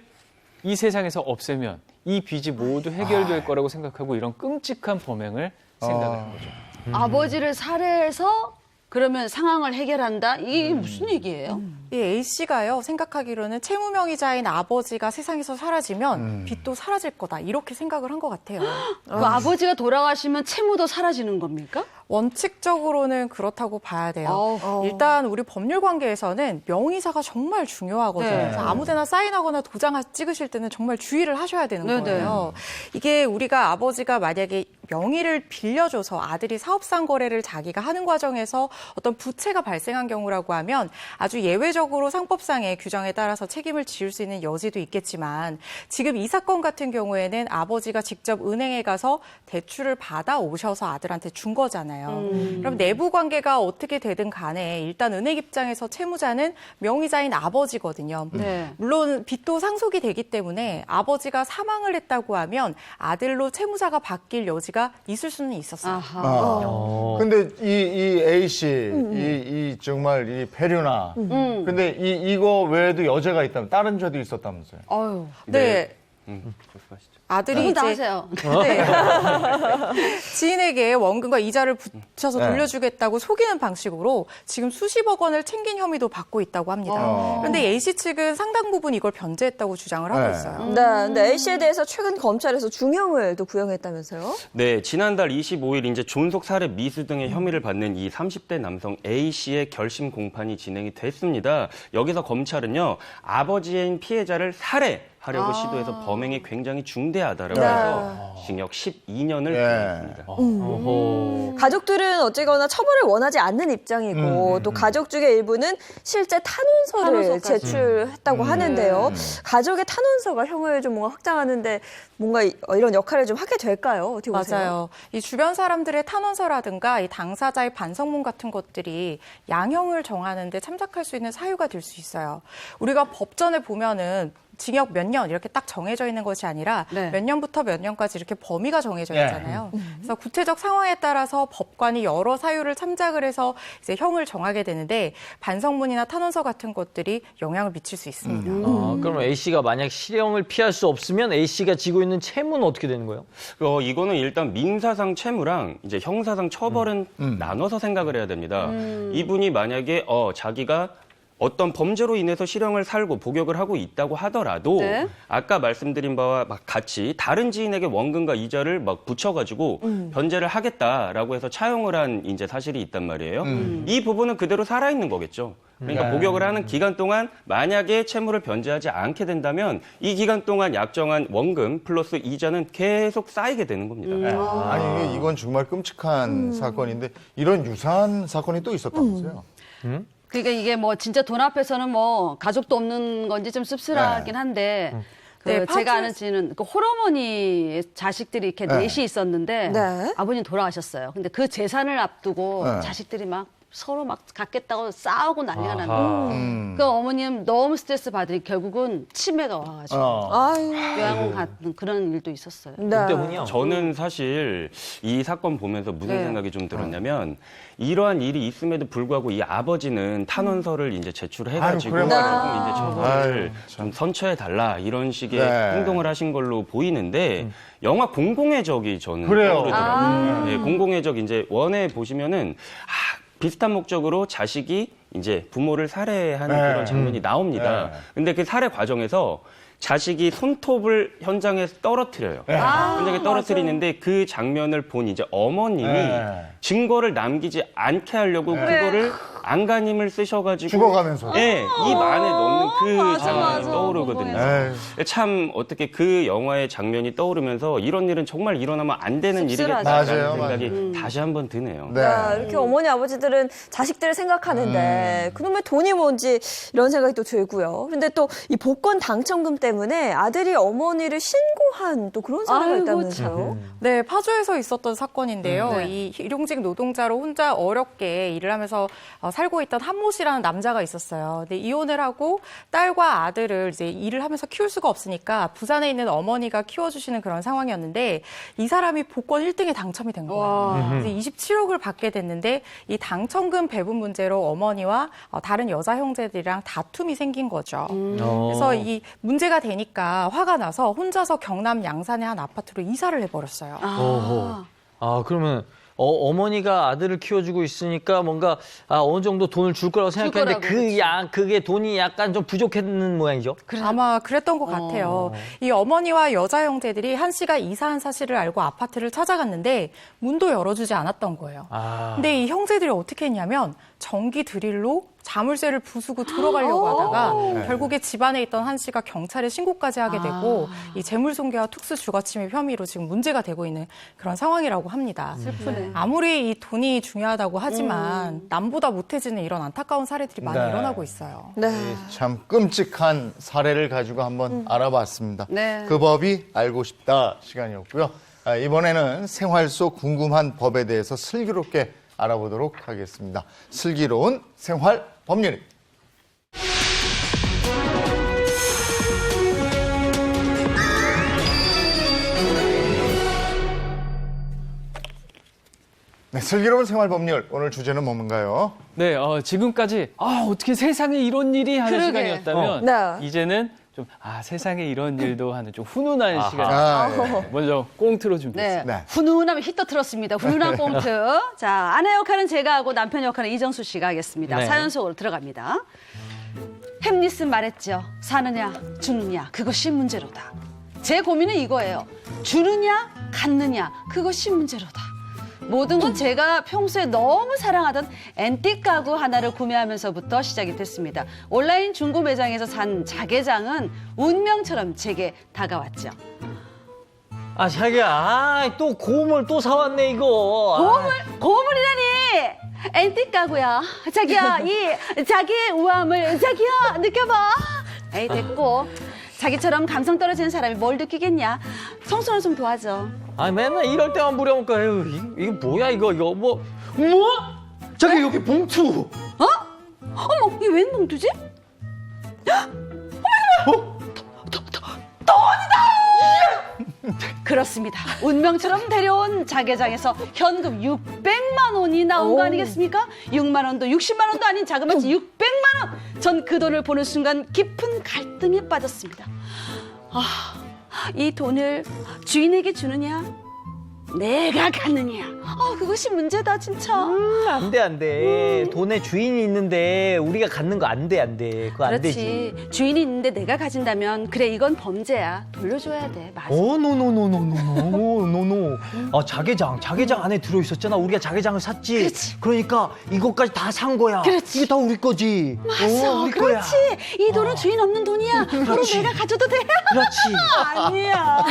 이 세상에서 없애면 이 빚이 모두 해결될 거라고 생각하고 이런 끔찍한 범행을 생각을 한 거죠. 아버지를 살해해서 그러면 상황을 해결한다? 이게 무슨 얘기예요? 이 A 씨가요 생각하기로는 채무명의자인 아버지가 세상에서 사라지면 빚도 사라질 거다 이렇게 생각을 한 것 같아요. 그 아버지가 돌아가시면 채무도 사라지는 겁니까? 원칙적으로는 그렇다고 봐야 돼요. 일단 우리 법률 관계에서는 명의사가 정말 중요하거든요. 네. 그래서 아무데나 사인하거나 도장 찍으실 때는 정말 주의를 하셔야 되는 네네. 거예요. 이게 우리가 아버지가 만약에 명의를 빌려줘서 아들이 사업상 거래를 자기가 하는 과정에서 어떤 부채가 발생한 경우라고 하면 아주 예외적으로 상법상의 규정에 따라서 책임을 지을 수 있는 여지도 있겠지만 지금 이 사건 같은 경우에는 아버지가 직접 은행에 가서 대출을 받아 오셔서 아들한테 준 거잖아요. 그럼 내부 관계가 어떻게 되든 간에 일단 은행 입장에서 채무자는 명의자인 아버지거든요. 네. 물론 빚도 상속이 되기 때문에 아버지가 사망을 했다고 하면 아들로 채무자가 바뀔 여지가 있을 수는 있었어요. 근데 이 A 씨, 이 정말 이 패류나. 근데 이거 외에도 여자가 있다면 다른 죄도 있었다면서요? 아유. 네. 말씀하시죠. 아들이 분 이제 다 하세요. 네. 지인에게 원금과 이자를 붙여서 네. 돌려주겠다고 속이는 방식으로 지금 수십억 원을 챙긴 혐의도 받고 있다고 합니다. 그런데 A씨 측은 상당 부분 이걸 변제했다고 주장을 하고 네. 있어요. 네, 근데 A 씨에 대해서 최근 검찰에서 중형을 또 구형했다면서요? 네, 지난달 25일 이제 존속 살해 미수 등의 혐의를 받는 이 30대 남성 A 씨의 결심 공판이 진행이 됐습니다. 여기서 검찰은요, 아버지인 피해자를 살해하려고 시도해서 범행이 굉장히 중대하다라고 해서 징역 12년을 부과했습니다. 가족들은 어쨌거나 처벌을 원하지 않는 입장이고 또 가족 중에 일부는 실제 탄원서를 탄원서까지. 제출했다고 하는데요. 가족의 탄원서가 형을 좀 뭔가 확장하는데 뭔가 이런 역할을 좀 하게 될까요? 어떻게 보세요? 맞아요. 이 주변 사람들의 탄원서라든가 이 당사자의 반성문 같은 것들이 양형을 정하는데 참작할 수 있는 사유가 될 수 있어요. 우리가 법전에 보면은 징역 몇 년 이렇게 딱 정해져 있는 것이 아니라 네. 몇 년부터 몇 년까지 이렇게 범위가 정해져 있잖아요. 그래서 구체적 상황에 따라서 법관이 여러 사유를 참작을 해서 이제 형을 정하게 되는데 반성문이나 탄원서 같은 것들이 영향을 미칠 수 있습니다. 그럼 A 씨가 만약 실형을 피할 수 없으면 A 씨가 지고 있는 채무는 어떻게 되는 거예요? 이거는 일단 민사상 채무랑 이제 형사상 처벌은 나눠서 생각을 해야 됩니다. 이분이 만약에 자기가 어떤 범죄로 인해서 실형을 살고 복역을 하고 있다고 하더라도 네. 아까 말씀드린 바와 같이 다른 지인에게 원금과 이자를 막 붙여가지고 변제를 하겠다라고 해서 차용을 한 이제 사실이 있단 말이에요. 이 부분은 그대로 살아있는 거겠죠. 그러니까 복역을 하는 기간 동안 만약에 채무를 변제하지 않게 된다면 이 기간 동안 약정한 원금 플러스 이자는 계속 쌓이게 되는 겁니다. 아니 이건 정말 끔찍한 사건인데 이런 유사한 사건이 또 있었다면서요? 그러니까 이게 뭐 진짜 돈 앞에서는 뭐 가족도 없는 건지 좀 씁쓸하긴 한데 네, 제가 아는 지는 그 홀어머니 자식들이 이렇게 네. 넷이 있었는데 네. 아버님 돌아가셨어요. 근데 그 재산을 앞두고 네. 자식들이 막 서로 막 갖겠다고 싸우고 난리가 나는 아하. 거예요. 그 어머님 너무 스트레스 받으니 결국은 치매가 와가지고 아유. 요양원 같은 그런 일도 있었어요. 네. 그 때문이요. 저는 사실 이 사건 보면서 무슨 네. 생각이 좀 들었냐면 이러한 일이 있음에도 불구하고 이 아버지는 탄원서를 이제 제출해가지고 아유, 그래 말이야. 조금 이제 처벌을 아유, 좀 선처해 달라 이런 식의 네. 행동을 하신 걸로 보이는데 영화 공공의 적이 저는 그래요. 떠오르더라고요. 네, 공공의 적 이제 원에 보시면은 비슷한 목적으로 자식이 이제 부모를 살해하는 네. 그런 장면이 나옵니다. 네. 근데 그 살해 과정에서 자식이 손톱을 현장에서 떨어뜨려요. 현장에 떨어뜨리는데 그 장면을 본 이제 어머님이 네. 증거를 남기지 않게 하려고 그거를 안간힘을 쓰셔가지고 죽어가면서. 네, 입 안에 넣는 그 맞아, 장면이 맞아. 떠오르거든요. 에이. 참 어떻게 그 영화의 장면이 떠오르면서 이런 일은 정말 일어나면 안 되는 씁쓸하죠. 일이겠다라는 맞아요, 생각이 다시 한번 드네요. 네. 야, 이렇게 어머니 아버지들은 자식들을 생각하는데 그놈의 돈이 뭔지 이런 생각이 또 들고요. 근데 또 이 복권 당첨금 때문에 아들이 어머니를 신고한 또 그런 사례가 아이고, 있다면서요. 네, 파주에서 있었던 사건인데요. 네. 이 일용직 노동자로 혼자 어렵게 일을 하면서 살고 있던 한모 씨라는 남자가 있었어요. 근데 이혼을 하고 딸과 아들을 이제 일을 하면서 키울 수가 없으니까 부산에 있는 어머니가 키워주시는 그런 상황이었는데 이 사람이 복권 1등에 당첨이 된 거예요. 그래서 27억을 받게 됐는데 이 당첨금 배분 문제로 어머니와 다른 여자 형제들이랑 다툼이 생긴 거죠. 그래서 이 문제가 되니까 화가 나서 혼자서 경남 양산의 한 아파트로 이사를 해버렸어요. 어허. 그러면 어머니가 아들을 키워주고 있으니까 뭔가 어느 정도 돈을 줄 거라고 생각했는데 거라고, 그게 돈이 약간 좀 부족했는 모양이죠. 아마 그랬던 것 같아요. 이 어머니와 여자 형제들이 한 씨가 이사한 사실을 알고 아파트를 찾아갔는데 문도 열어주지 않았던 거예요. 근데 이 형제들이 어떻게 했냐면 전기 드릴로 자물쇠를 부수고 들어가려고 하다가 결국에 집안에 있던 한 씨가 경찰에 신고까지 하게 되고 이 재물손괴와 특수주거침입 혐의로 지금 문제가 되고 있는 그런 상황이라고 합니다. 슬프네. 아무리 이 돈이 중요하다고 하지만 남보다 못해지는 이런 안타까운 사례들이 많이 네. 일어나고 있어요. 네. 참 끔찍한 사례를 가지고 한번 알아봤습니다. 네. 그 법이 알고 싶다 시간이었고요. 이번에는 생활 속 궁금한 법에 대해서 슬기롭게 알아보도록 하겠습니다. 슬기로운 생활 법률입니다. 네, 슬기로운 생활 법률 오늘 주제는 뭔가요? 네, 지금까지 어떻게 세상에 이런 일이 하는 그러게. 시간이었다면 네. 이제는 좀 세상에 이런 일도 하는 좀 훈훈한 아하. 시간. 예. 먼저 꽁트로 준비했습니다. 네. 네. 훈훈하면 히터 틀었습니다. 훈훈한 꽁트. 자, 아내 역할은 제가 하고 남편 역할은 이정수 씨가 하겠습니다. 네. 사연 속으로 들어갑니다. 햄릿은 말했죠. 사느냐, 주느냐, 그것이 문제로다. 제 고민은 이거예요. 주느냐, 갖느냐, 그것이 문제로다. 모든 건 제가 평소에 너무 사랑하던 앤틱 가구 하나를 구매하면서부터 시작이 됐습니다. 온라인 중고 매장에서 산 자개장은 운명처럼 제게 다가왔죠. 자기야, 또 고물 또 사왔네 이거. 고물이라니! 앤틱 가구야. 자기야, 자기의 우아함을 자기야 느껴봐. 에이 됐고. 자기처럼 감성 떨어지는 사람이 뭘 느끼겠냐. 청소는 좀 도와줘. 맨날 이럴 때만 부려먹고 이거 뭐야 이거 뭐? 자기 여기 봉투. 어머, 이게 웬 봉투지? 그렇습니다. 운명처럼 데려온 자개장에서 현금 600만 원이 나온 거 아니겠습니까? 6만 원도 60만 원도 아닌 자그마치 600만 원! 전 그 돈을 보는 순간 깊은 갈등에 빠졌습니다. 이 돈을 주인에게 주느냐? 내가 가느냐. 그것이 문제다 진짜. 안 돼, 안 돼. 돈에 주인이 있는데 우리가 갖는 거 안 돼, 안 돼. 그거 안 되지. 그렇지. 주인이 있는데 내가 가진다면 그래 이건 범죄야. 돌려줘야 돼. 맞아. 노노노노노노노노. 자개장 안에 들어있었잖아. 우리가 자개장을 샀지. 그렇지. 그러니까 이것까지 다 산 거야. 그렇지. 이게 다 우리 거지. 맞아. 우리 거야. 그렇지. 이 돈은 주인 없는 돈이야. 바로 내가 가져도 돼. 그렇지. 아니야.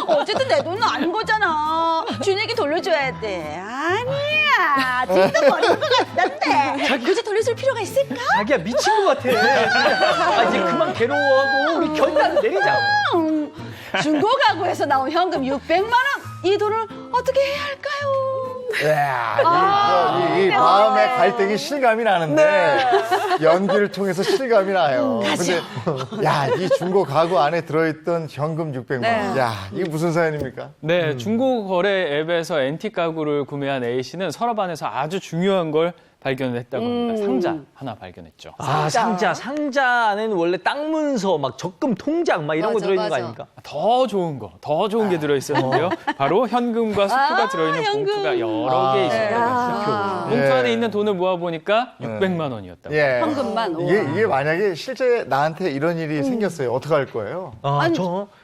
어쨌든 내 돈은 아닌 거잖아. 주인에게 돌려줘야 돼. 아니야. 지금도 버린 것 같던데. 굳이 돌려줄 필요가 있을까? 자기야 미친 것 같아. 이제 그만 괴로워하고 우리 결단 내리자. 중고 가구에서 나온 현금 600만 원. 이 돈을 어떻게 해야 할까요? 이 마음의 갈등이 실감이 나는데 연기를 통해서 실감이 나요. 근데 이 중고 가구 안에 들어있던 현금 600만 원. 이게 무슨 사연입니까? 네, 중고 거래 앱에서 앤틱 가구를 구매한 A 씨는 서랍 안에서 아주 중요한 걸 발견했다고 합니다. 상자 하나 발견했죠. 상자 안에는 원래 땅 문서, 막 적금 통장 막 이런 거 들어있는 거 아닙니까? 더 좋은 게 들어있었는데요. 바로 현금과 수표가 들어있는 봉투가 여러 개 있습니다. 봉투 안에 있는 돈을 모아보니까 600만 원이었다고. 현금만. 이게 만약에 실제 나한테 이런 일이 생겼어요. 어떡할 거예요?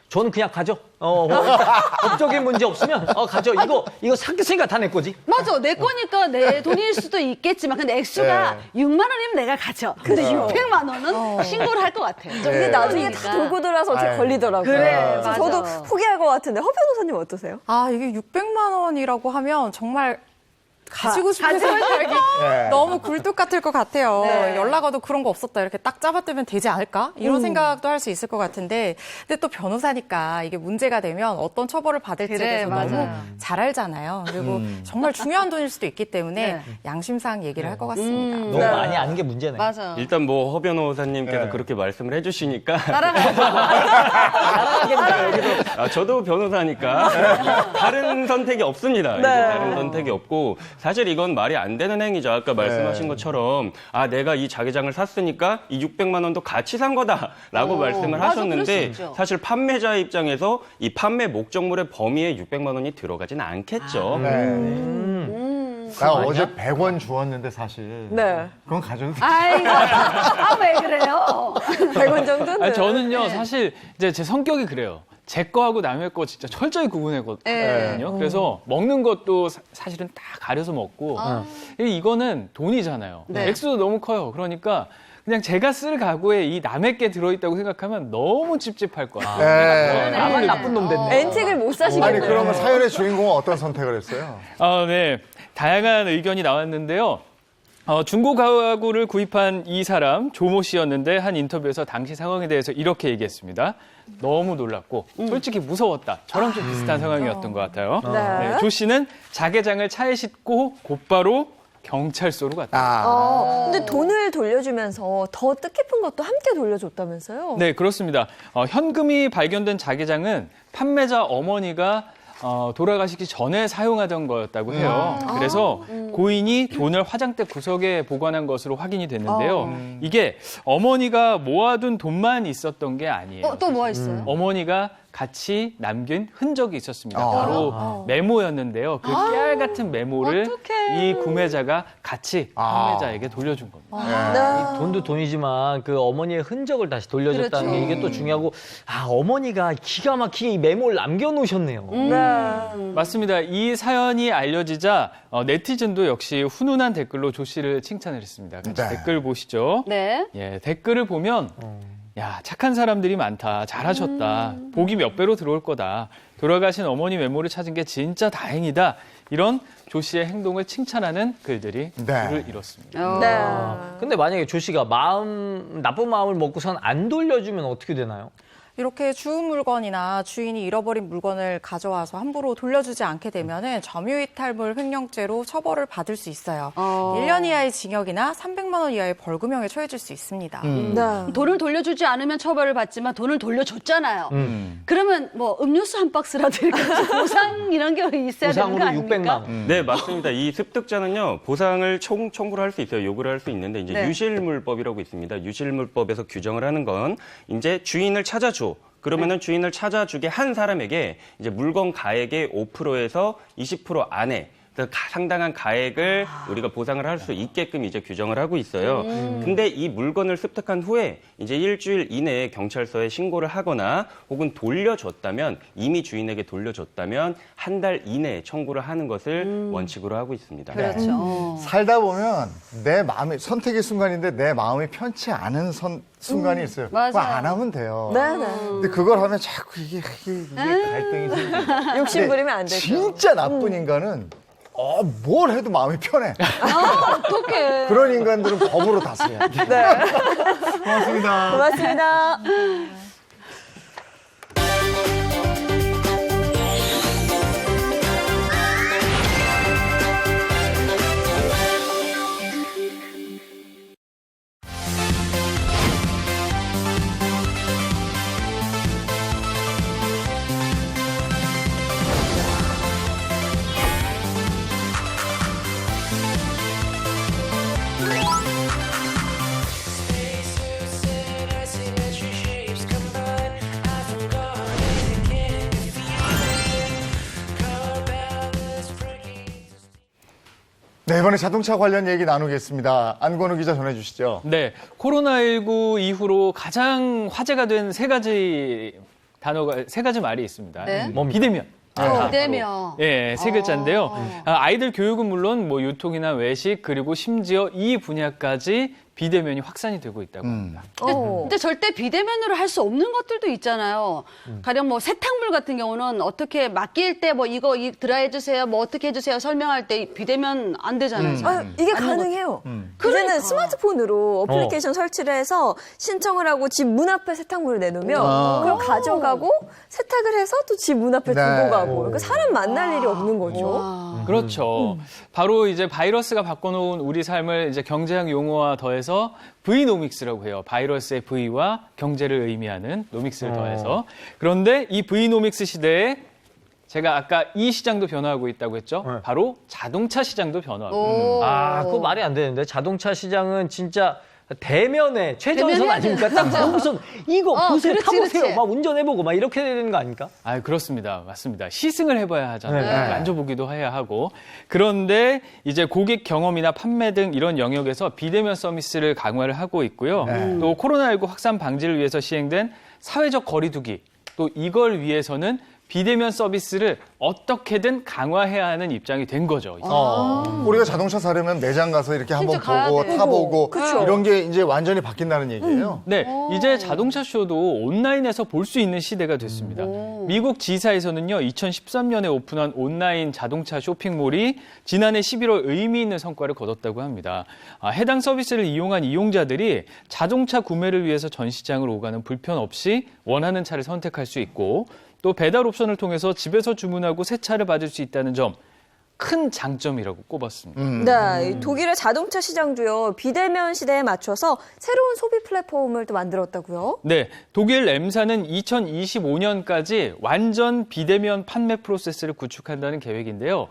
저는 그냥 가져. 법적인 문제 없으면 가져. 이거 샀으니까 다 내 거지. 맞아. 내 거니까 내 돈일 수도 있겠지만 근데 액수가 6만 원이면 내가 가져. 근데 600만 원은 신고를 할 것 같아요. 근데 나중에 다 돌고 돌아서 어떻게 걸리더라고요. 그래, 그래서 맞아. 저도 포기할 것 같은데 허 변호사님 어떠세요? 이게 600만 원이라고 하면 정말 가지고 싶은 생각이 너무 굴뚝 같을 것 같아요. 네. 연락 와도 그런 거 없었다 이렇게 딱 잡아떼면 되지 않을까? 이런 생각도 할 수 있을 것 같은데 근데 또 변호사니까 이게 문제가 되면 어떤 처벌을 받을지에 대해서 너무 잘 알잖아요. 그리고 정말 중요한 돈일 수도 있기 때문에 양심상 얘기를 할 것 같습니다. 너무 많이 아는 게 문제네. 맞아. 일단 뭐 허 변호사님께서 그렇게 말씀을 해주시니까 저도 변호사니까 다른 선택이 없습니다. 이제 다른 선택이 없고 사실 이건 말이 안 되는 행위죠. 아까 말씀하신 것처럼 내가 이 자개장을 샀으니까 이 600만 원도 같이 산 거다라고 말씀을 맞아, 하셨는데 그럴 수 있죠. 사실 판매자 입장에서 이 판매 목적물의 범위에 600만 원이 들어가진 않겠죠. 나 어제 100원 주었는데 사실. 그건 가져도 돼. 아이고. 왜 그래요? 100원 정도는. 아니, 저는요, 사실 이제 제 성격이 그래요. 제 거하고 남의 거 진짜 철저히 구분했거든요. 그래서 먹는 것도 사실은 다 가려서 먹고 이거는 돈이잖아요. 액수도 너무 커요. 그러니까 그냥 제가 쓸 가구에 이 남의 게 들어있다고 생각하면 너무 찝찝할 것 같아요. 나만 나쁜 놈 됐네. 앤틱을 못 사시겠네요. 아니 그러면 사연의 주인공은 어떤 선택을 했어요? 네. 다양한 의견이 나왔는데요. 중고 가구를 구입한 이 사람 조모 씨였는데 한 인터뷰에서 당시 상황에 대해서 이렇게 얘기했습니다. 너무 놀랐고 솔직히 무서웠다. 저랑 좀 비슷한 상황이었던 것 같아요. 네, 조 씨는 자개장을 차에 싣고 곧바로 경찰서로 갔다. 근데 돈을 돌려주면서 더 뜻깊은 것도 함께 돌려줬다면서요? 네, 그렇습니다. 현금이 발견된 자개장은 판매자 어머니가 돌아가시기 전에 사용하던 거였다고 해요. 그래서 고인이 돈을 화장대 구석에 보관한 것으로 확인이 됐는데요. 이게 어머니가 모아둔 돈만 있었던 게 아니에요. 또 뭐가 있어요? 어머니가 같이 남긴 흔적이 있었습니다. 바로 메모였는데요. 그 깨알 같은 메모를 이 구매자가 같이 판매자에게 돌려준 겁니다. 돈도 돈이지만 그 어머니의 흔적을 다시 돌려줬다는 게 이게 또 중요하고 어머니가 기가 막히게 이 메모를 남겨놓으셨네요. 맞습니다. 이 사연이 알려지자 네티즌도 역시 훈훈한 댓글로 조 씨를 칭찬을 했습니다. 같이 댓글 보시죠. 네. 예, 댓글을 보면 야, 착한 사람들이 많다. 잘하셨다. 복이 몇 배로 들어올 거다. 돌아가신 어머니 메모를 찾은 게 진짜 다행이다. 이런 조 씨의 행동을 칭찬하는 글들이 글을 이뤘습니다. 근데 만약에 조 씨가 나쁜 마음을 먹고선 안 돌려주면 어떻게 되나요? 이렇게 주운 물건이나 주인이 잃어버린 물건을 가져와서 함부로 돌려주지 않게 되면은 점유이탈물 횡령죄로 처벌을 받을 수 있어요. 1년 이하의 징역이나 300만 원 이하의 벌금형에 처해질 수 있습니다. 돈을 돌려주지 않으면 처벌을 받지만 돈을 돌려줬잖아요. 그러면 뭐 음료수 한 박스라도 이렇게 보상 이런 게 있어야 되는 거 보상으로 아닙니까? 600만 원. 네, 맞습니다. 이 습득자는요, 보상을 청구를 할 수 있어요. 요구를 할 수 있는데, 이제 유실물법이라고 있습니다. 유실물법에서 규정을 하는 건, 이제 주인을 찾아줘. 그러면은 주인을 찾아주게 한 사람에게 이제 물건 가액의 5%에서 20% 안에 상당한 가액을 우리가 보상을 할 수 있게끔 이제 규정을 하고 있어요. 근데 이 물건을 습득한 후에 이제 일주일 이내에 경찰서에 신고를 하거나 혹은 돌려줬다면 이미 주인에게 돌려줬다면 한 달 이내에 청구를 하는 것을 원칙으로 하고 있습니다. 그렇죠. 살다 보면 내 마음이 선택의 순간인데 내 마음이 편치 않은 순간이 있어요. 맞아요. 그거 안 하면 돼요. 네네. 근데 그걸 하면 자꾸 이게 갈등이 생겨요. 욕심 부리면 안 되죠. 진짜 나쁜 인간은 뭘 해도 마음이 편해. 어떡해. 그런 인간들은 법으로 다스려야 돼. 네. 고맙습니다. 고맙습니다. 네, 이번에 자동차 관련 얘기 나누겠습니다. 안건우 기자 전해주시죠. 네, 코로나19 이후로 가장 화제가 된 세 가지 말이 있습니다. 네. 비대면. 비대면. 예, 세 글자인데요. 아이들 교육은 물론 뭐 유통이나 외식 그리고 심지어 이 분야까지 비대면이 확산이 되고 있다고 합니다. 근데 절대 비대면으로 할 수 없는 것들도 있잖아요. 가령 뭐 세탁물 같은 경우는 어떻게 맡길 때 뭐 이거 드라이 해주세요, 뭐 어떻게 해주세요 설명할 때 비대면 안 되잖아요. 이게 가능해요. 이제는 스마트폰으로 어플리케이션 설치를 해서 신청을 하고 집 문 앞에 세탁물을 내놓으면 그걸 가져가고 세탁을 해서 또 집 문 앞에 네. 두고 가고. 그러니까 사람 만날 일이 없는 거죠. 그렇죠. 바로 이제 바이러스가 바꿔놓은 우리 삶을 이제 경제학 용어와 더해서 V노믹스라고 해요. 바이러스의 V와 경제를 의미하는 노믹스를 더해서. 그런데 이 V노믹스 시대에 제가 아까 이 시장도 변화하고 있다고 했죠. 바로 자동차 시장도 변화하고 있습니다. 그거 말이 안 되는데 자동차 시장은 진짜 대면의 최전선 대면해야 아닙니까? 딱 우선 이거 보세요, 그렇지, 타보세요, 그렇지. 막 운전해보고 막 이렇게 해야 되는 거 아닙니까? 그렇습니다. 맞습니다. 시승을 해봐야 하잖아요. 네. 만져보기도 해야 하고. 그런데 이제 고객 경험이나 판매 등 이런 영역에서 비대면 서비스를 강화를 하고 있고요. 또 코로나19 확산 방지를 위해서 시행된 사회적 거리두기, 또 이걸 위해서는 비대면 서비스를 어떻게든 강화해야 하는 입장이 된 거죠. 우리가 자동차 사려면 매장 가서 이렇게 한번 가야 보고 돼. 타보고 그쵸. 이런 게 이제 완전히 바뀐다는 얘기예요. 네, 이제 자동차 쇼도 온라인에서 볼 수 있는 시대가 됐습니다. 미국 지사에서는요, 2013년에 오픈한 온라인 자동차 쇼핑몰이 지난해 11월 의미 있는 성과를 거뒀다고 합니다. 해당 서비스를 이용한 이용자들이 자동차 구매를 위해서 전 시장을 오가는 불편 없이 원하는 차를 선택할 수 있고 또 배달 옵션을 통해서 집에서 주문하고 새 차를 받을 수 있다는 점 큰 장점이라고 꼽았습니다. 네, 이 독일의 자동차 시장도요, 비대면 시대에 맞춰서 새로운 소비 플랫폼을 또 만들었다고요? 네, 독일 M사는 2025년까지 완전 비대면 판매 프로세스를 구축한다는 계획인데요.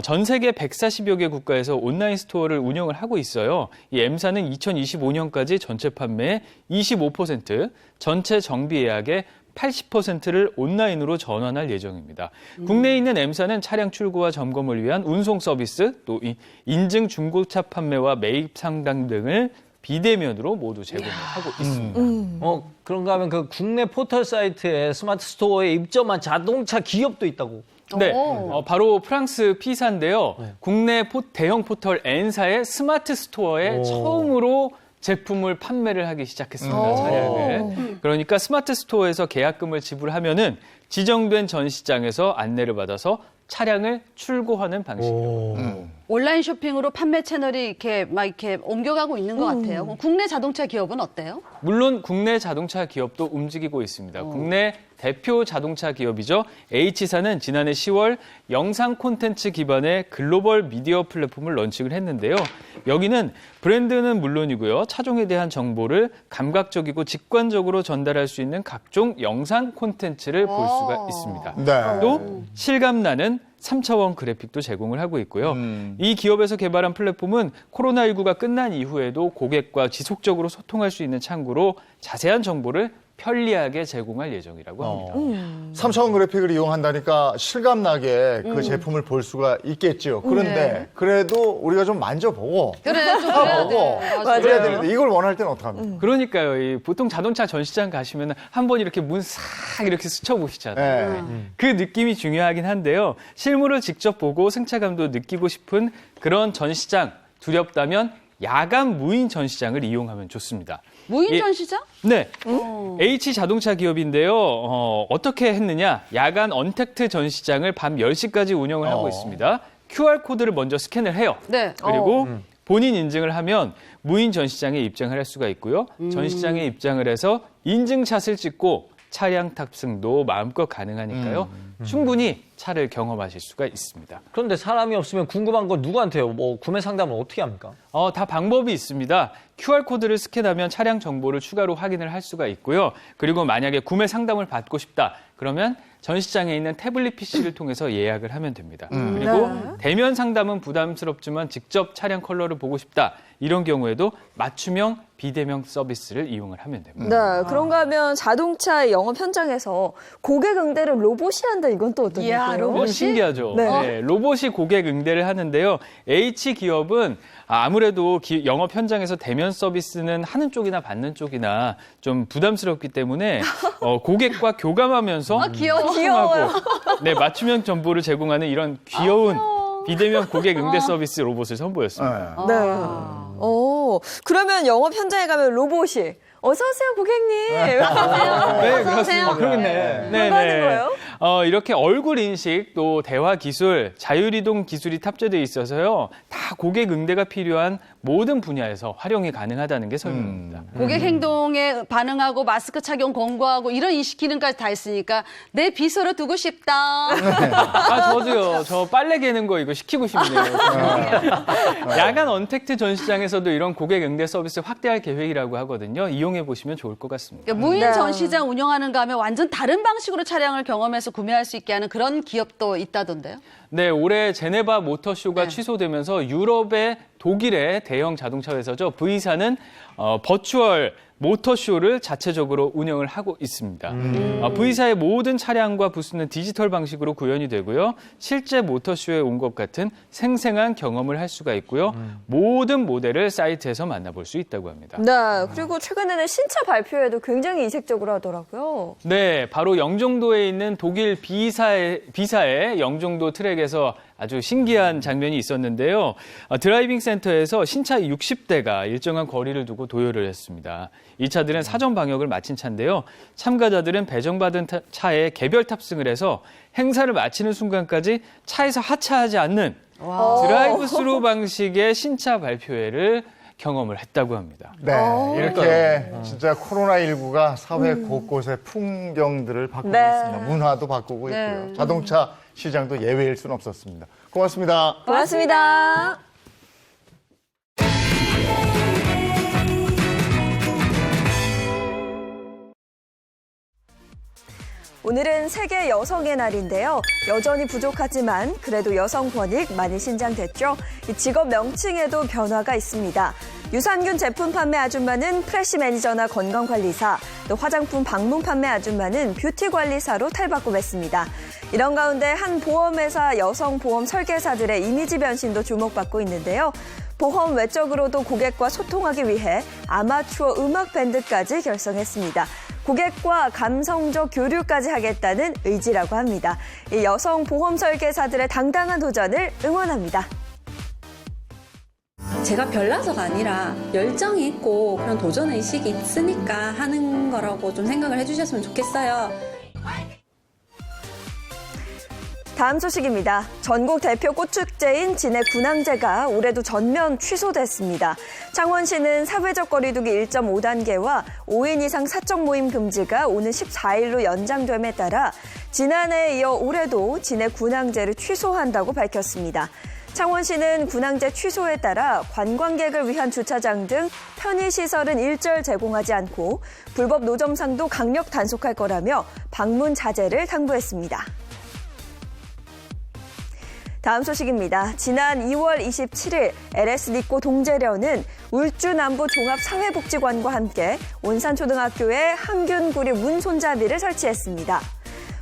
전 세계 140여 개 국가에서 온라인 스토어를 운영을 하고 있어요. 이 M사는 2025년까지 전체 판매의 25%, 전체 정비 예약의 80%를 온라인으로 전환할 예정입니다. 국내에 있는 M사는 차량 출고와 점검을 위한 운송 서비스, 또 인증 중고차 판매와 매입 상담 등을 비대면으로 모두 제공을 하고 있습니다. 그런가 하면 그 국내 포털 사이트에 스마트 스토어에 입점한 자동차 기업도 있다고. 네, 바로 프랑스 피사인데요. 국내 대형 포털 N사의 스마트 스토어에 처음으로 제품을 판매를 하기 시작했습니다. 차량을. 그러니까 스마트 스토어에서 계약금을 지불하면은 지정된 전시장에서 안내를 받아서 차량을 출고하는 방식이에요. 온라인 쇼핑으로 판매 채널이 이렇게 옮겨가고 있는 것 같아요. 그럼 국내 자동차 기업은 어때요? 물론 국내 자동차 기업도 움직이고 있습니다. 국내 대표 자동차 기업이죠. H사는 지난해 10월 영상 콘텐츠 기반의 글로벌 미디어 플랫폼을 런칭을 했는데요. 여기는 브랜드는 물론이고요. 차종에 대한 정보를 감각적이고 직관적으로 전달할 수 있는 각종 영상 콘텐츠를 볼 수가 있습니다. 네. 또 실감나는 3차원 그래픽도 제공을 하고 있고요. 이 기업에서 개발한 플랫폼은 코로나19가 끝난 이후에도 고객과 지속적으로 소통할 수 있는 창구로 자세한 정보를 편리하게 제공할 예정이라고 합니다. 3차원 그래픽을 이용한다니까 실감나게 그 제품을 볼 수가 있겠죠. 그런데 그래도 우리가 좀 만져보고 그래, 좀 보고 맞아요. 그래야 되는데 이걸 원할 때는 어떡합니까? 그러니까요. 보통 자동차 전시장 가시면 한번 이렇게 문 싹 이렇게 스쳐보시잖아요. 네. 그 느낌이 중요하긴 한데요. 실물을 직접 보고 승차감도 느끼고 싶은 그런 전시장, 두렵다면 야간 무인 전시장을 이용하면 좋습니다. 무인 예. 전시장? 네. H 자동차 기업인데요. 어떻게 했느냐. 야간 언택트 전시장을 밤 10시까지 운영을 하고 있습니다. QR코드를 먼저 스캔을 해요. 네. 그리고 본인 인증을 하면 무인 전시장에 입장을 할 수가 있고요. 전시장에 입장을 해서 인증샷을 찍고 차량 탑승도 마음껏 가능하니까요. 충분히 차를 경험하실 수가 있습니다. 그런데 사람이 없으면 궁금한 건 누구한테요? 뭐 구매 상담은 어떻게 합니까? 다 방법이 있습니다. QR코드를 스캔하면 차량 정보를 추가로 확인을 할 수가 있고요. 그리고 만약에 구매 상담을 받고 싶다. 그러면 전시장에 있는 태블릿 PC를 통해서 예약을 하면 됩니다. 그리고 대면 상담은 부담스럽지만 직접 차량 컬러를 보고 싶다. 이런 경우에도 맞춤형 비대면 서비스를 이용을 하면 됩니다. 네, 그런가 하면 자동차 영업 현장에서 고객 응대를 로봇이 한다. 이건 또 어떤 이야, 얘기예요? 로봇이? 신기하죠. 네. 네, 로봇이 고객 응대를 하는데요. H 기업은 아무래도 영업 현장에서 대면 서비스는 하는 쪽이나 받는 쪽이나 좀 부담스럽기 때문에 고객과 교감하면서 귀여워요. 네, 맞춤형 정보를 제공하는 이런 귀여운 비대면 고객 응대 서비스 로봇을 선보였습니다. 네. 네. 그러면 영업 현장에 가면 로봇이 어서 오세요, 고객님. 네, 그렇습니다. 그러겠네. 네, 하는 거예요? 이렇게 얼굴 인식 또 대화 기술, 자율이동 기술이 탑재되어 있어서요. 다 고객 응대가 필요한 모든 분야에서 활용이 가능하다는 게 설명입니다. 고객 행동에 반응하고 마스크 착용 권고하고 이런 인식 기능까지 다 있으니까 내 비서로 두고 싶다. 저도요. 저 빨래 개는 거 이거 시키고 싶네요. 야간 언택트 전시장에서도 이런 고객 응대 서비스 확대할 계획이라고 하거든요. 이용해 보시면 좋을 것 같습니다. 그러니까 무인 네. 전시장 운영하는가 하면 완전 다른 방식으로 차량을 경험해서 구매할 수 있게 하는 그런 기업도 있다던데요. 네, 올해 제네바 모터쇼가 취소되면서 유럽의 독일의 대형 자동차 회사죠. V사는 버추얼 모터쇼를 자체적으로 운영을 하고 있습니다. V사의 모든 차량과 부스는 디지털 방식으로 구현이 되고요. 실제 모터쇼에 온 것 같은 생생한 경험을 할 수가 있고요. 모든 모델을 사이트에서 만나볼 수 있다고 합니다. 네, 그리고 최근에는 신차 발표회도 굉장히 이색적으로 하더라고요. 네, 바로 영종도에 있는 독일 비사의 영종도 트랙에서 아주 신기한 장면이 있었는데요. 드라이빙 센터에서 신차 60대가 일정한 거리를 두고 도열을 했습니다. 이 차들은 사전 방역을 마친 차인데요. 참가자들은 배정받은 차에 개별 탑승을 해서 행사를 마치는 순간까지 차에서 하차하지 않는 드라이브 스루 방식의 신차 발표회를 경험을 했다고 합니다. 네, 이렇게 진짜 코로나19가 사회 곳곳의 풍경들을 바꾸고 네. 있습니다. 문화도 바꾸고 네. 있고요. 자동차 시장도 예외일 수는 없었습니다. 고맙습니다. 고맙습니다. 오늘은 세계 여성의 날인데요. 여전히 부족하지만 그래도 여성 권익 많이 신장됐죠. 이 직업 명칭에도 변화가 있습니다. 유산균 제품 판매 아줌마는 프레시 매니저나 건강관리사, 또 화장품 방문 판매 아줌마는 뷰티 관리사로 탈바꿈했습니다. 이런 가운데 한 보험회사 여성 보험 설계사들의 이미지 변신도 주목받고 있는데요. 보험 외적으로도 고객과 소통하기 위해 아마추어 음악 밴드까지 결성했습니다. 고객과 감성적 교류까지 하겠다는 의지라고 합니다. 이 여성 보험 설계사들의 당당한 도전을 응원합니다. 제가 별나서가 아니라 열정이 있고 그런 도전의식이 있으니까 하는 거라고 좀 생각을 해주셨으면 좋겠어요. 다음 소식입니다. 전국 대표 꽃축제인 진해 군항제가 올해도 전면 취소됐습니다. 창원시는 사회적 거리두기 1.5단계와 5인 이상 사적 모임 금지가 오는 14일로 연장됨에 따라 지난해에 이어 올해도 진해 군항제를 취소한다고 밝혔습니다. 창원시는 군항제 취소에 따라 관광객을 위한 주차장 등 편의시설은 일절 제공하지 않고 불법 노점상도 강력 단속할 거라며 방문 자제를 당부했습니다. 다음 소식입니다. 지난 2월 27일 LS 니꼬 동재련은 울주 남부 종합사회복지관과 함께 온산초등학교에 항균구리 문 손잡이를 설치했습니다.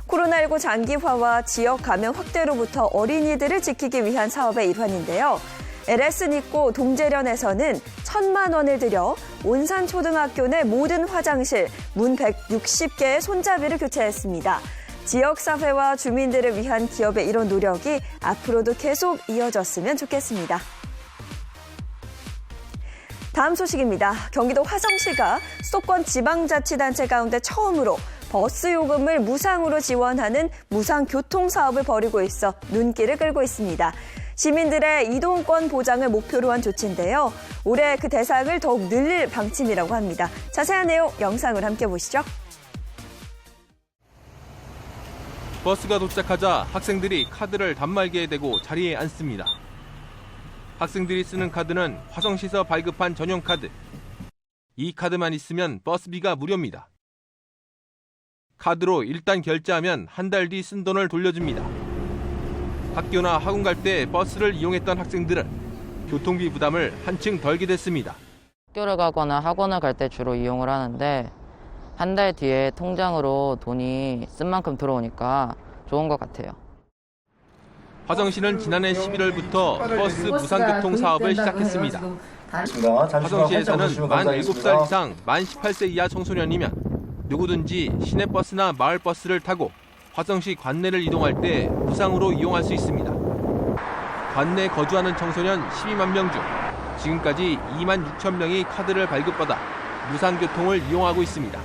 코로나19 장기화와 지역 감염 확대로부터 어린이들을 지키기 위한 사업의 일환인데요. LS 니꼬 동재련에서는 1,000만 원을 들여 온산초등학교 내 모든 화장실 문 160개의 손잡이를 교체했습니다. 지역사회와 주민들을 위한 기업의 이런 노력이 앞으로도 계속 이어졌으면 좋겠습니다. 다음 소식입니다. 경기도 화성시가 수도권 지방자치단체 가운데 처음으로 버스 요금을 무상으로 지원하는 무상교통사업을 벌이고 있어 눈길을 끌고 있습니다. 시민들의 이동권 보장을 목표로 한 조치인데요. 올해 그 대상을 더욱 늘릴 방침이라고 합니다. 자세한 내용 영상을 함께 보시죠. 버스가 도착하자 학생들이 카드를 단말기에 대고 자리에 앉습니다. 학생들이 쓰는 카드는 화성시에서 발급한 전용 카드. 이 카드만 있으면 버스비가 무료입니다. 카드로 일단 결제하면 한 달 뒤 쓴 돈을 돌려줍니다. 학교나 학원 갈 때 버스를 이용했던 학생들은 교통비 부담을 한층 덜게 됐습니다. 학교를 가거나 학원을 갈 때 주로 이용을 하는데 한 달 뒤에 통장으로 돈이 쓴 만큼 들어오니까 좋은 것 같아요. 화성시는 지난해 11월부터 버스 무상교통 사업을 시작했습니다. 화성시에서는 만 7살 이상 만 18세 이하 청소년이면 누구든지 시내버스나 마을버스를 타고 화성시 관내를 이동할 때 무상으로 이용할 수 있습니다. 관내에 거주하는 청소년 12만 명 중 지금까지 2만 6천 명이 카드를 발급받아 무상교통을 이용하고 있습니다.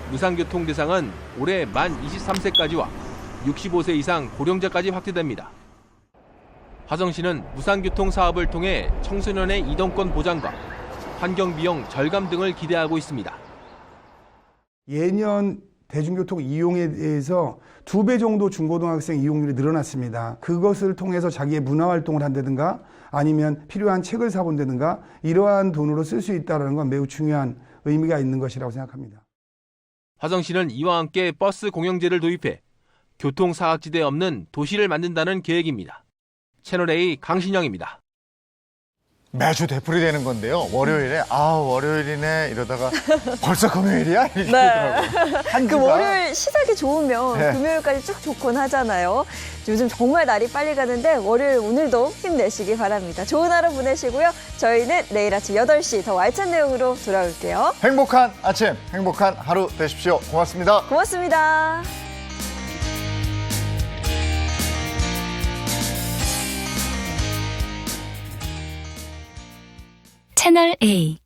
무상교통 대상은 올해 만 23세까지와 65세 이상 고령자까지 확대됩니다. 화성시는 무상교통 사업을 통해 청소년의 이동권 보장과 환경비용 절감 등을 기대하고 있습니다. 예년 대중교통 이용에 대해서 2배 정도 중고등학생 이용률이 늘어났습니다. 그것을 통해서 자기의 문화활동을 한다든가 아니면 필요한 책을 사본다든가 이러한 돈으로 쓸 수 있다는 건 매우 중요한 의미가 있는 것이라고 생각합니다. 화성시는 이와 함께 버스 공영제를 도입해 교통사각지대에 없는 도시를 만든다는 계획입니다. 채널A 강신영입니다. 매주 되풀이되는 건데요. 월요일에 월요일이네 이러다가 벌써 금요일이야? 이렇게 네. 되더라고요. 한 그 주가. 월요일 시작이 좋으면 네. 금요일까지 쭉 좋곤 하잖아요. 요즘 정말 날이 빨리 가는데 월요일 오늘도 힘내시기 바랍니다. 좋은 하루 보내시고요. 저희는 내일 아침 8시 더 알찬 내용으로 돌아올게요. 행복한 아침, 행복한 하루 되십시오. 고맙습니다. 고맙습니다. 채널 A